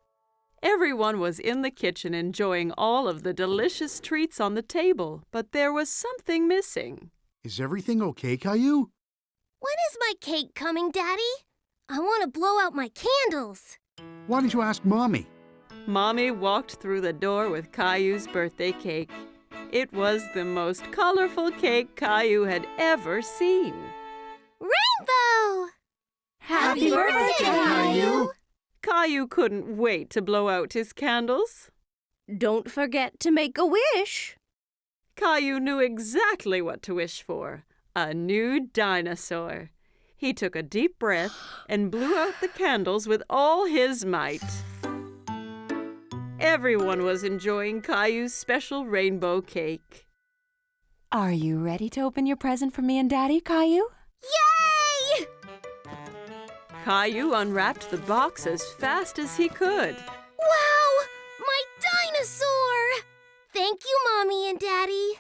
Everyone was in the kitchen enjoying all of the delicious treats on the table, but there was something missing. Is everything okay, Caillou? When is my cake coming, Daddy? I want to blow out my candles. Why don't you ask Mommy? Mommy walked through the door with Caillou's birthday cake. It was the most colorful cake Caillou had ever seen. Rainbow! Happy birthday, Caillou! Caillou couldn't wait to blow out his candles. Don't forget to make a wish. Caillou knew exactly what to wish for. A new dinosaur. He took a deep breath and blew out the candles with all his might. Everyone was enjoying Caillou's special rainbow cake. Are you ready to open your present for me and Daddy, Caillou? Yay! Caillou unwrapped the box as fast as he could. Wow! My dinosaur! Thank you, Mommy and Daddy.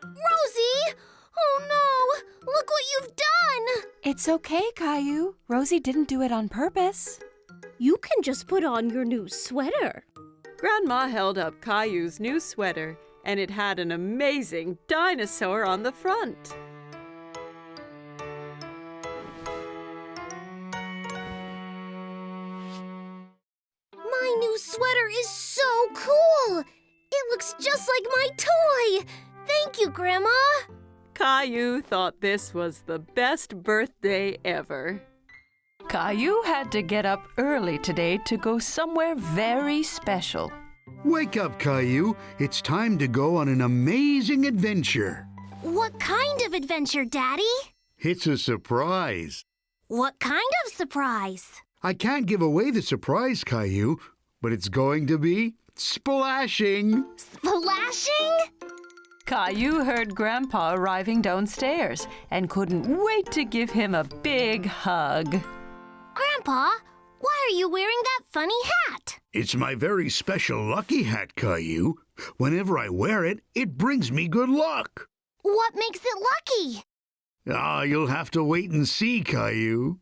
Rosie! Oh no! Look what you've done! It's okay, Caillou. Rosie didn't do it on purpose. You can just put on your new sweater. Grandma held up Caillou's new sweater, and it had an amazing dinosaur on the front. My new sweater is so cool! It looks just like my toy! Thank you, Grandma! Caillou thought this was the best birthday ever. Caillou had to get up early today to go somewhere very special. Wake up, Caillou. It's time to go on an amazing adventure. What kind of adventure, Daddy? It's a surprise. What kind of surprise? I can't give away the surprise, Caillou, but it's going to be splashing. Splashing? Caillou heard Grandpa arriving downstairs and couldn't wait to give him a big hug. Grandpa, why are you wearing that funny hat? It's my very special lucky hat, Caillou. Whenever I wear it, it brings me good luck. What makes it lucky? You'll have to wait and see, Caillou.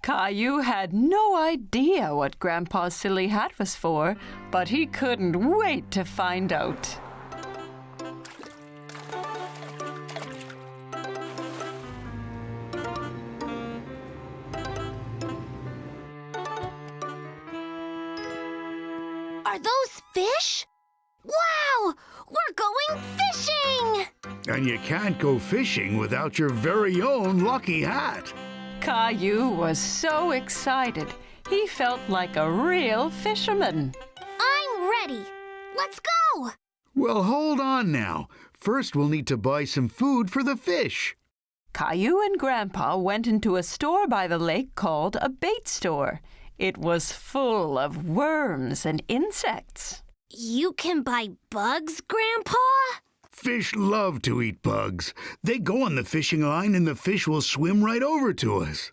Caillou had no idea what Grandpa's silly hat was for, but he couldn't wait to find out. Are those fish? Wow! We're going fishing! And you can't go fishing without your very own lucky hat. Caillou was so excited, he felt like a real fisherman. I'm ready. Let's go! Well, hold on now. First, we'll need to buy some food for the fish. Caillou and Grandpa went into a store by the lake called a bait store. It was full of worms and insects. You can buy bugs, Grandpa? Fish love to eat bugs. They go on the fishing line and the fish will swim right over to us.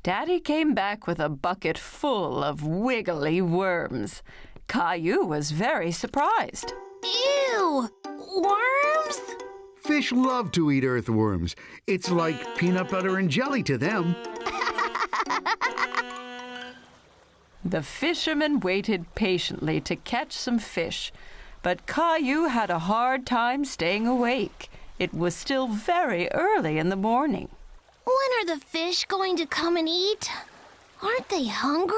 Daddy came back with a bucket full of wiggly worms. Caillou was very surprised. Ew! Worms? Fish love to eat earthworms. It's like peanut butter and jelly to them. The fisherman waited patiently to catch some fish, but Caillou had a hard time staying awake. It was still very early in the morning. When are the fish going to come and eat? Aren't they hungry?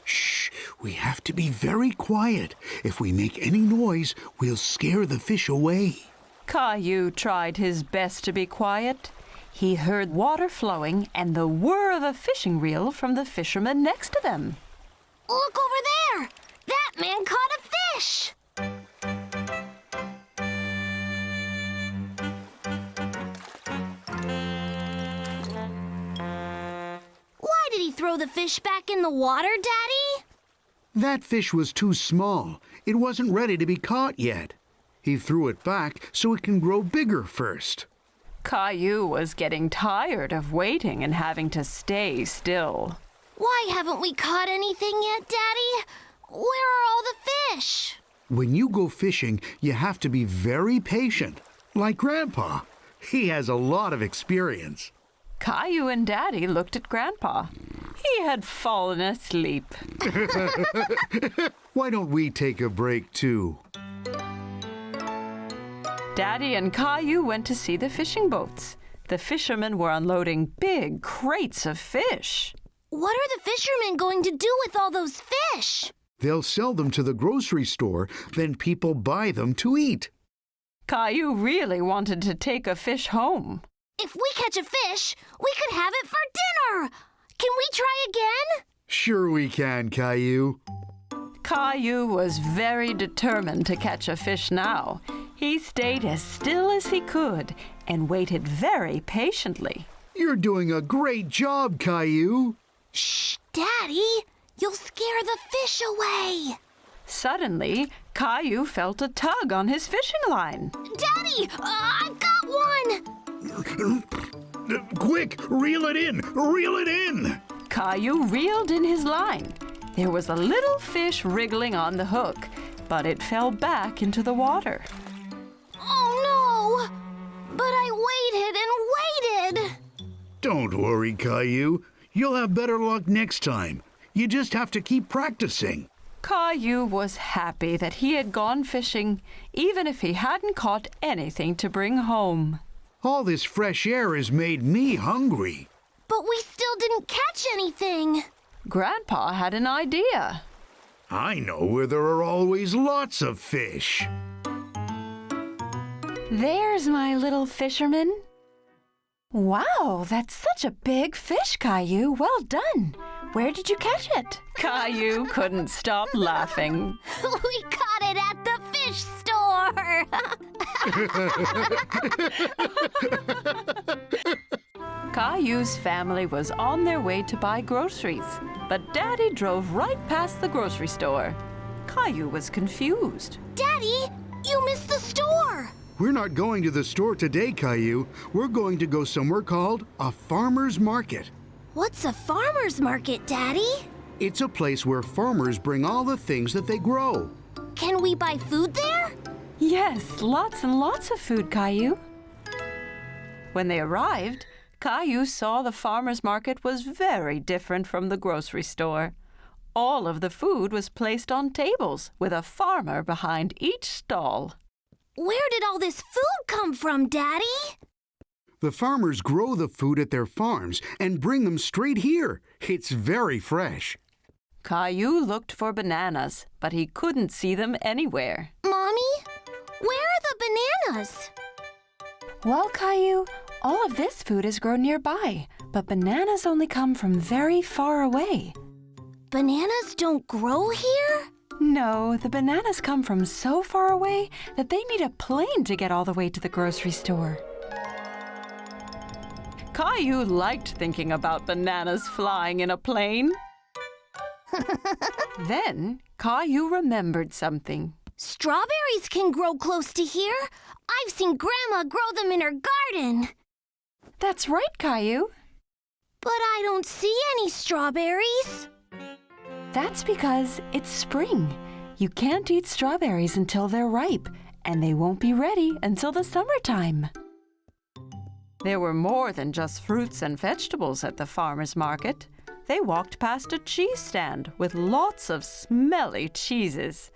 Shh, We have to be very quiet. If we make any noise, we'll scare the fish away. Caillou tried his best to be quiet. He heard water flowing and the whir of a fishing reel from the fisherman next to them. Look over there! That man caught a fish! Why did he throw the fish back in the water, Daddy? That fish was too small. It wasn't ready to be caught yet. He threw it back so it can grow bigger first. Caillou was getting tired of waiting and having to stay still. Why haven't we caught anything yet, Daddy? Where are all the fish? When you go fishing, you have to be very patient. Like Grandpa. He has a lot of experience. Caillou and Daddy looked at Grandpa. He had fallen asleep. Why don't we take a break too? Daddy and Caillou went to see the fishing boats. The fishermen were unloading big crates of fish. What are the fishermen going to do with all those fish? They'll sell them to the grocery store, then people buy them to eat. Caillou really wanted to take a fish home. If we catch a fish, we could have it for dinner! Can we try again? Sure we can, Caillou. Caillou was very determined to catch a fish now. He stayed as still as he could and waited very patiently. You're doing a great job, Caillou. Shh, Daddy! You'll scare the fish away! Suddenly, Caillou felt a tug on his fishing line. Daddy! I've got one! Quick, reel it in! Reel it in! Caillou reeled in his line. There was a little fish wriggling on the hook, but it fell back into the water. Oh no! But I waited and waited! Don't worry, Caillou. You'll have better luck next time. You just have to keep practicing. Caillou was happy that he had gone fishing, even if he hadn't caught anything to bring home. All this fresh air has made me hungry. But we still didn't catch anything. Grandpa had an idea. I know where there are always lots of fish. There's my little fisherman. Wow, that's such a big fish, Caillou. Well done. Where did you catch it? Caillou couldn't stop laughing. We caught it at the fish store! Caillou's family was on their way to buy groceries, but Daddy drove right past the grocery store. Caillou was confused. Daddy, you missed the store! We're not going to the store today, Caillou. We're going to go somewhere called a farmer's market. What's a farmer's market, Daddy? It's a place where farmers bring all the things that they grow. Can we buy food there? Yes, lots and lots of food, Caillou. When they arrived, Caillou saw the farmer's market was very different from the grocery store. All of the food was placed on tables with a farmer behind each stall. Where did all this food come from, Daddy? The farmers grow the food at their farms and bring them straight here. It's very fresh. Caillou looked for bananas, but he couldn't see them anywhere. Mommy, where are the bananas? Well, Caillou, all of this food is grown nearby, but bananas only come from very far away. Bananas don't grow here? No, the bananas come from so far away that they need a plane to get all the way to the grocery store. Caillou liked thinking about bananas flying in a plane. Then Caillou remembered something. Strawberries can grow close to here. I've seen Grandma grow them in her garden. That's right, Caillou. But I don't see any strawberries. That's because it's spring. You can't eat strawberries until they're ripe, and they won't be ready until the summertime. There were more than just fruits and vegetables at the farmer's market. They walked past a cheese stand with lots of smelly cheeses.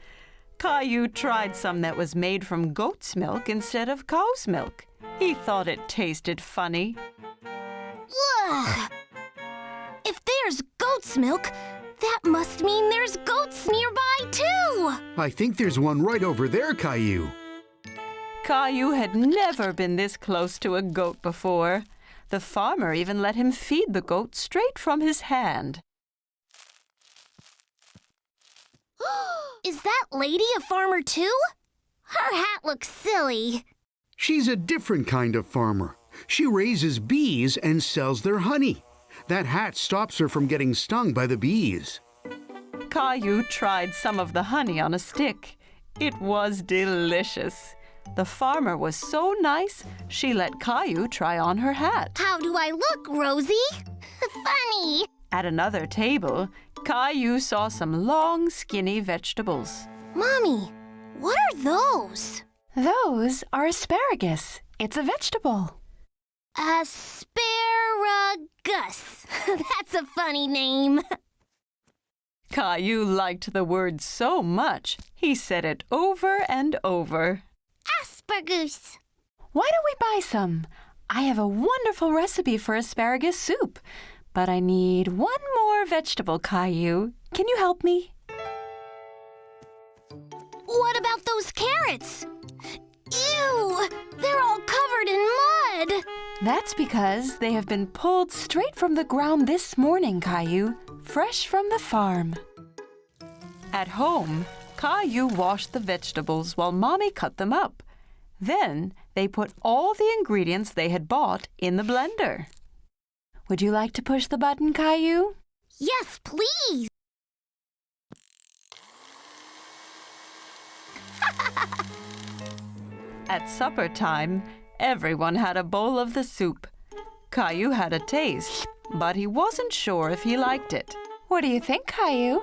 Caillou tried some that was made from goat's milk instead of cow's milk. He thought it tasted funny. Ugh! If there's goat's milk, that must mean there's goat I think there's one right over there, Caillou. Caillou had never been this close to a goat before. The farmer even let him feed the goat straight from his hand. Is that lady a farmer too? Her hat looks silly. She's a different kind of farmer. She raises bees and sells their honey. That hat stops her from getting stung by the bees. Caillou tried some of the honey on a stick. It was delicious. The farmer was so nice, she let Caillou try on her hat. How do I look, Rosie? Funny. At another table, Caillou saw some long, skinny vegetables. Mommy, what are those? Those are asparagus. It's a vegetable. Asparagus. That's a funny name. Caillou liked the word so much, he said it over and over. Asparagus. Why don't we buy some? I have a wonderful recipe for asparagus soup. But I need one more vegetable, Caillou. Can you help me? What about those carrots? Ew! They're all covered in mud! That's because they have been pulled straight from the ground this morning, Caillou, fresh from the farm. At home, Caillou washed the vegetables while Mommy cut them up. Then they put all the ingredients they had bought in the blender. Would you like to push the button, Caillou? Yes, please! At supper time, everyone had a bowl of the soup. Caillou had a taste, but he wasn't sure if he liked it. What do you think, Caillou?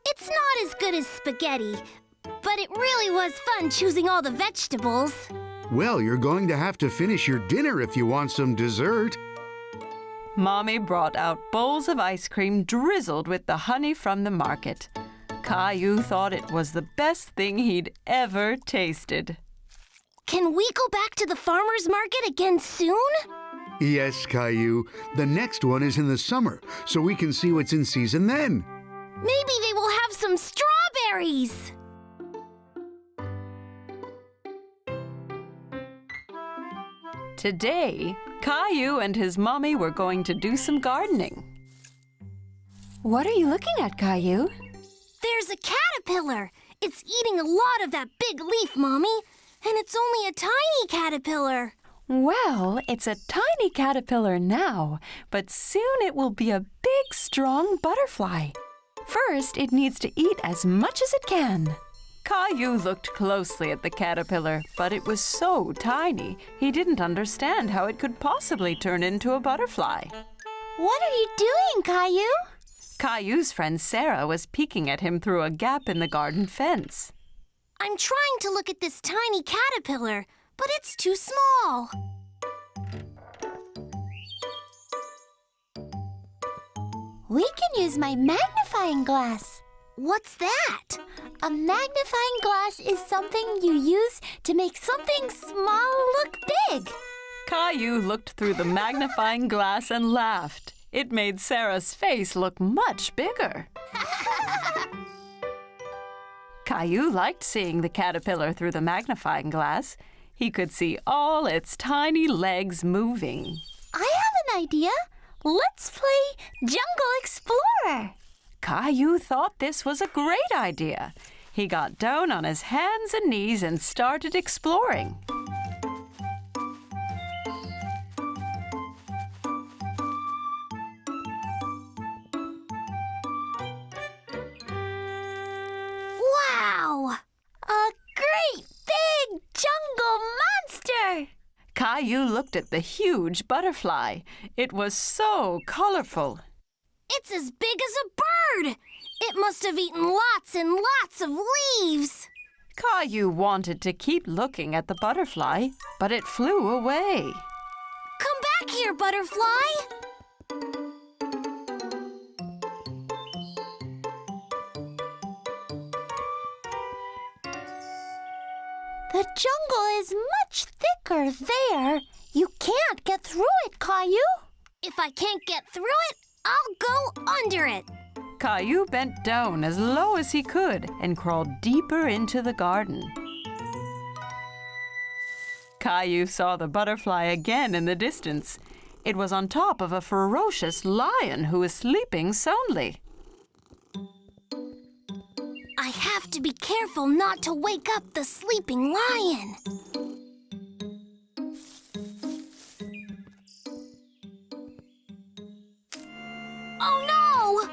It's not as good as spaghetti, but it really was fun choosing all the vegetables. Well, you're going to have to finish your dinner if you want some dessert. Mommy brought out bowls of ice cream drizzled with the honey from the market. Caillou thought it was the best thing he'd ever tasted. Can we go back to the farmer's market again soon? Yes, Caillou. The next one is in the summer, so we can see what's in season then. Maybe they will have some strawberries. Today, Caillou and his mommy were going to do some gardening. What are you looking at, Caillou? There's a caterpillar. It's eating a lot of that big leaf, Mommy. And it's only a tiny caterpillar. Well, it's a tiny caterpillar now, but soon it will be a big, strong butterfly. First, it needs to eat as much as it can. Caillou looked closely at the caterpillar, but it was so tiny, he didn't understand how it could possibly turn into a butterfly. What are you doing, Caillou? Caillou's friend Sarah was peeking at him through a gap in the garden fence. I'm trying to look at this tiny caterpillar, but it's too small. We can use my magnifying glass. What's that? A magnifying glass is something you use to make something small look big. Caillou looked through the magnifying glass and laughed. It made Sarah's face look much bigger. Caillou liked seeing the caterpillar through the magnifying glass. He could see all its tiny legs moving. I have an idea. Let's play Jungle Explorer. Caillou thought this was a great idea. He got down on his hands and knees and started exploring. Wow! A great big jungle monster! Caillou looked at the huge butterfly. It was so colorful. It's as big as a bird! It must have eaten lots and lots of leaves! Caillou wanted to keep looking at the butterfly, but it flew away. Come back here, butterfly! The jungle is much thicker there. You can't get through it, Caillou. If I can't get through it, I'll go under it. Caillou bent down as low as he could and crawled deeper into the garden. Caillou saw the butterfly again in the distance. It was on top of a ferocious lion who was sleeping soundly. I have to be careful not to wake up the sleeping lion. Oh no!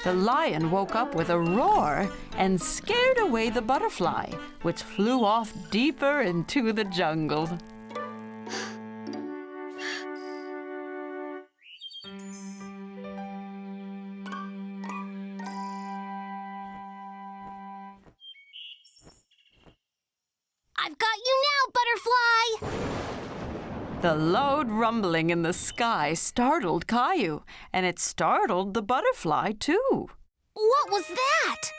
The lion woke up with a roar and scared away the butterfly, which flew off deeper into the jungle. I've got you now, butterfly! The loud rumbling in the sky startled Caillou, and it startled the butterfly too. What was that?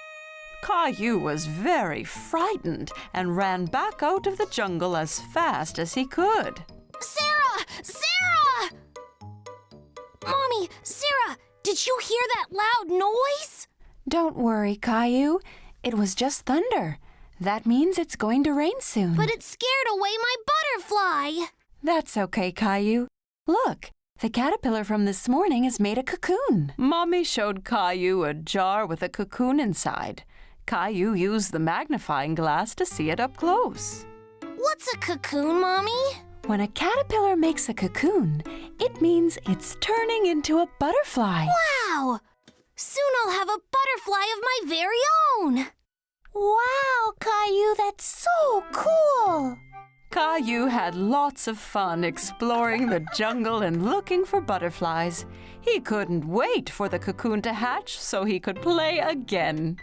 Caillou was very frightened and ran back out of the jungle as fast as he could. Sarah! Sarah! Mommy, Sarah, did you hear that loud noise? Don't worry, Caillou. It was just thunder. That means it's going to rain soon. But it scared away my butterfly. That's okay, Caillou. Look, the caterpillar from this morning has made a cocoon. Mommy showed Caillou a jar with a cocoon inside. Caillou used the magnifying glass to see it up close. What's a cocoon, Mommy? When a caterpillar makes a cocoon, it means it's turning into a butterfly. Wow! Soon I'll have a butterfly of my very own. Wow, Caillou, that's so cool! Caillou had lots of fun exploring the jungle and looking for butterflies. He couldn't wait for the cocoon to hatch so he could play again.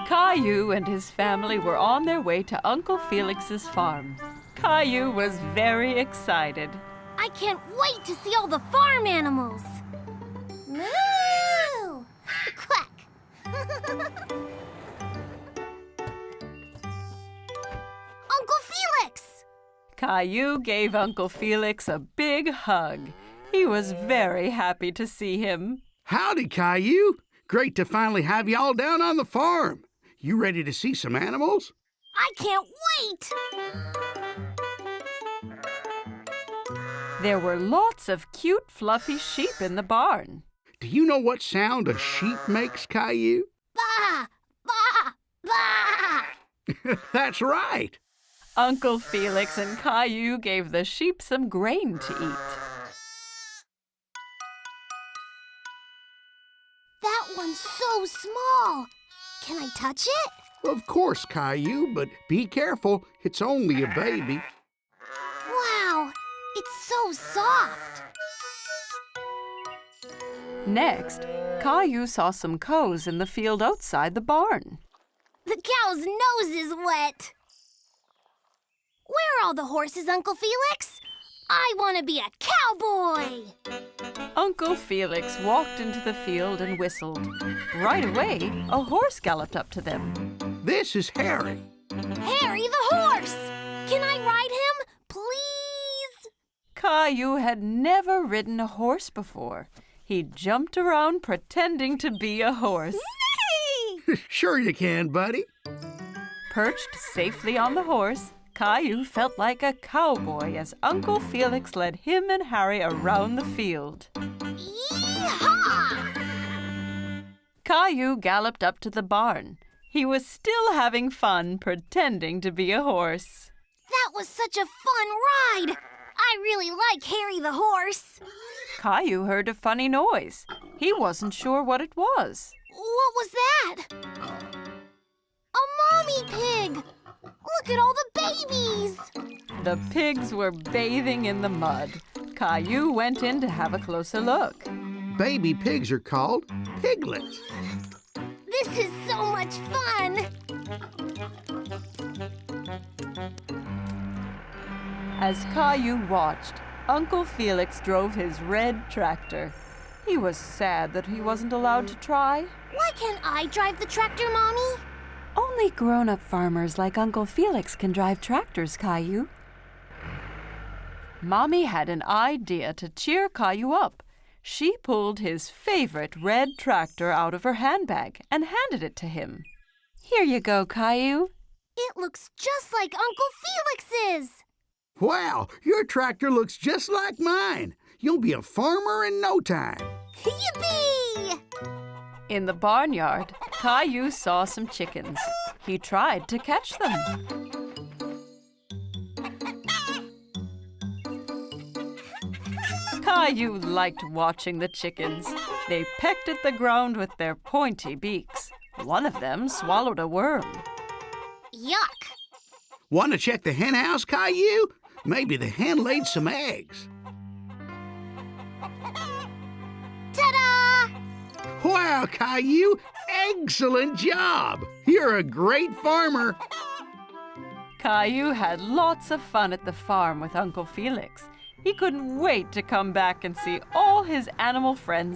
Caillou and his family were on their way to Uncle Felix's farm. Caillou was very excited. I can't wait to see all the farm animals. Moo! Quack! Uncle Felix! Caillou gave Uncle Felix a big hug. He was very happy to see him. Howdy, Caillou. Great to finally have you all down on the farm. You ready to see some animals? I can't wait! There were lots of cute, fluffy sheep in the barn. Do you know what sound a sheep makes, Caillou? Bah! Bah! Bah! That's right. Uncle Felix and Caillou gave the sheep some grain to eat. That one's so small. Can I touch it? Of course, Caillou, but be careful. It's only a baby. Wow, it's so soft. Next, Caillou saw some cows in the field outside the barn. The cow's nose is wet. Where are all the horses, Uncle Felix? I want to be a cowboy! Uncle Felix walked into the field and whistled. Right away, a horse galloped up to them. This is Harry. Harry the horse! Can I ride him, please? Caillou had never ridden a horse before. He jumped around pretending to be a horse. Sure you can, buddy. Perched safely on the horse, Caillou felt like a cowboy as Uncle Felix led him and Harry around the field. Yee-haw! Caillou galloped up to the barn. He was still having fun pretending to be a horse. That was such a fun ride! I really like Harry the horse. Caillou heard a funny noise. He wasn't sure what it was. What was that? A mommy pig! Look at all the babies! The pigs were bathing in the mud. Caillou went in to have a closer look. Baby pigs are called piglets. This is so much fun! As Caillou watched, Uncle Felix drove his red tractor. He was sad that he wasn't allowed to try. Why can't I drive the tractor, Mommy? Only grown-up farmers like Uncle Felix can drive tractors, Caillou. Mommy had an idea to cheer Caillou up. She pulled his favorite red tractor out of her handbag and handed it to him. Here you go, Caillou. It looks just like Uncle Felix's. Wow, your tractor looks just like mine. You'll be a farmer in no time. Yippee! In the barnyard, Caillou saw some chickens. He tried to catch them. Caillou liked watching the chickens. They pecked at the ground with their pointy beaks. One of them swallowed a worm. Yuck! Want to check the hen house, Caillou? Maybe the hen laid some eggs. Ta-da! Wow, Caillou! Excellent job! You're a great farmer. Caillou had lots of fun at the farm with Uncle Felix. He couldn't wait to come back and see all his animal friends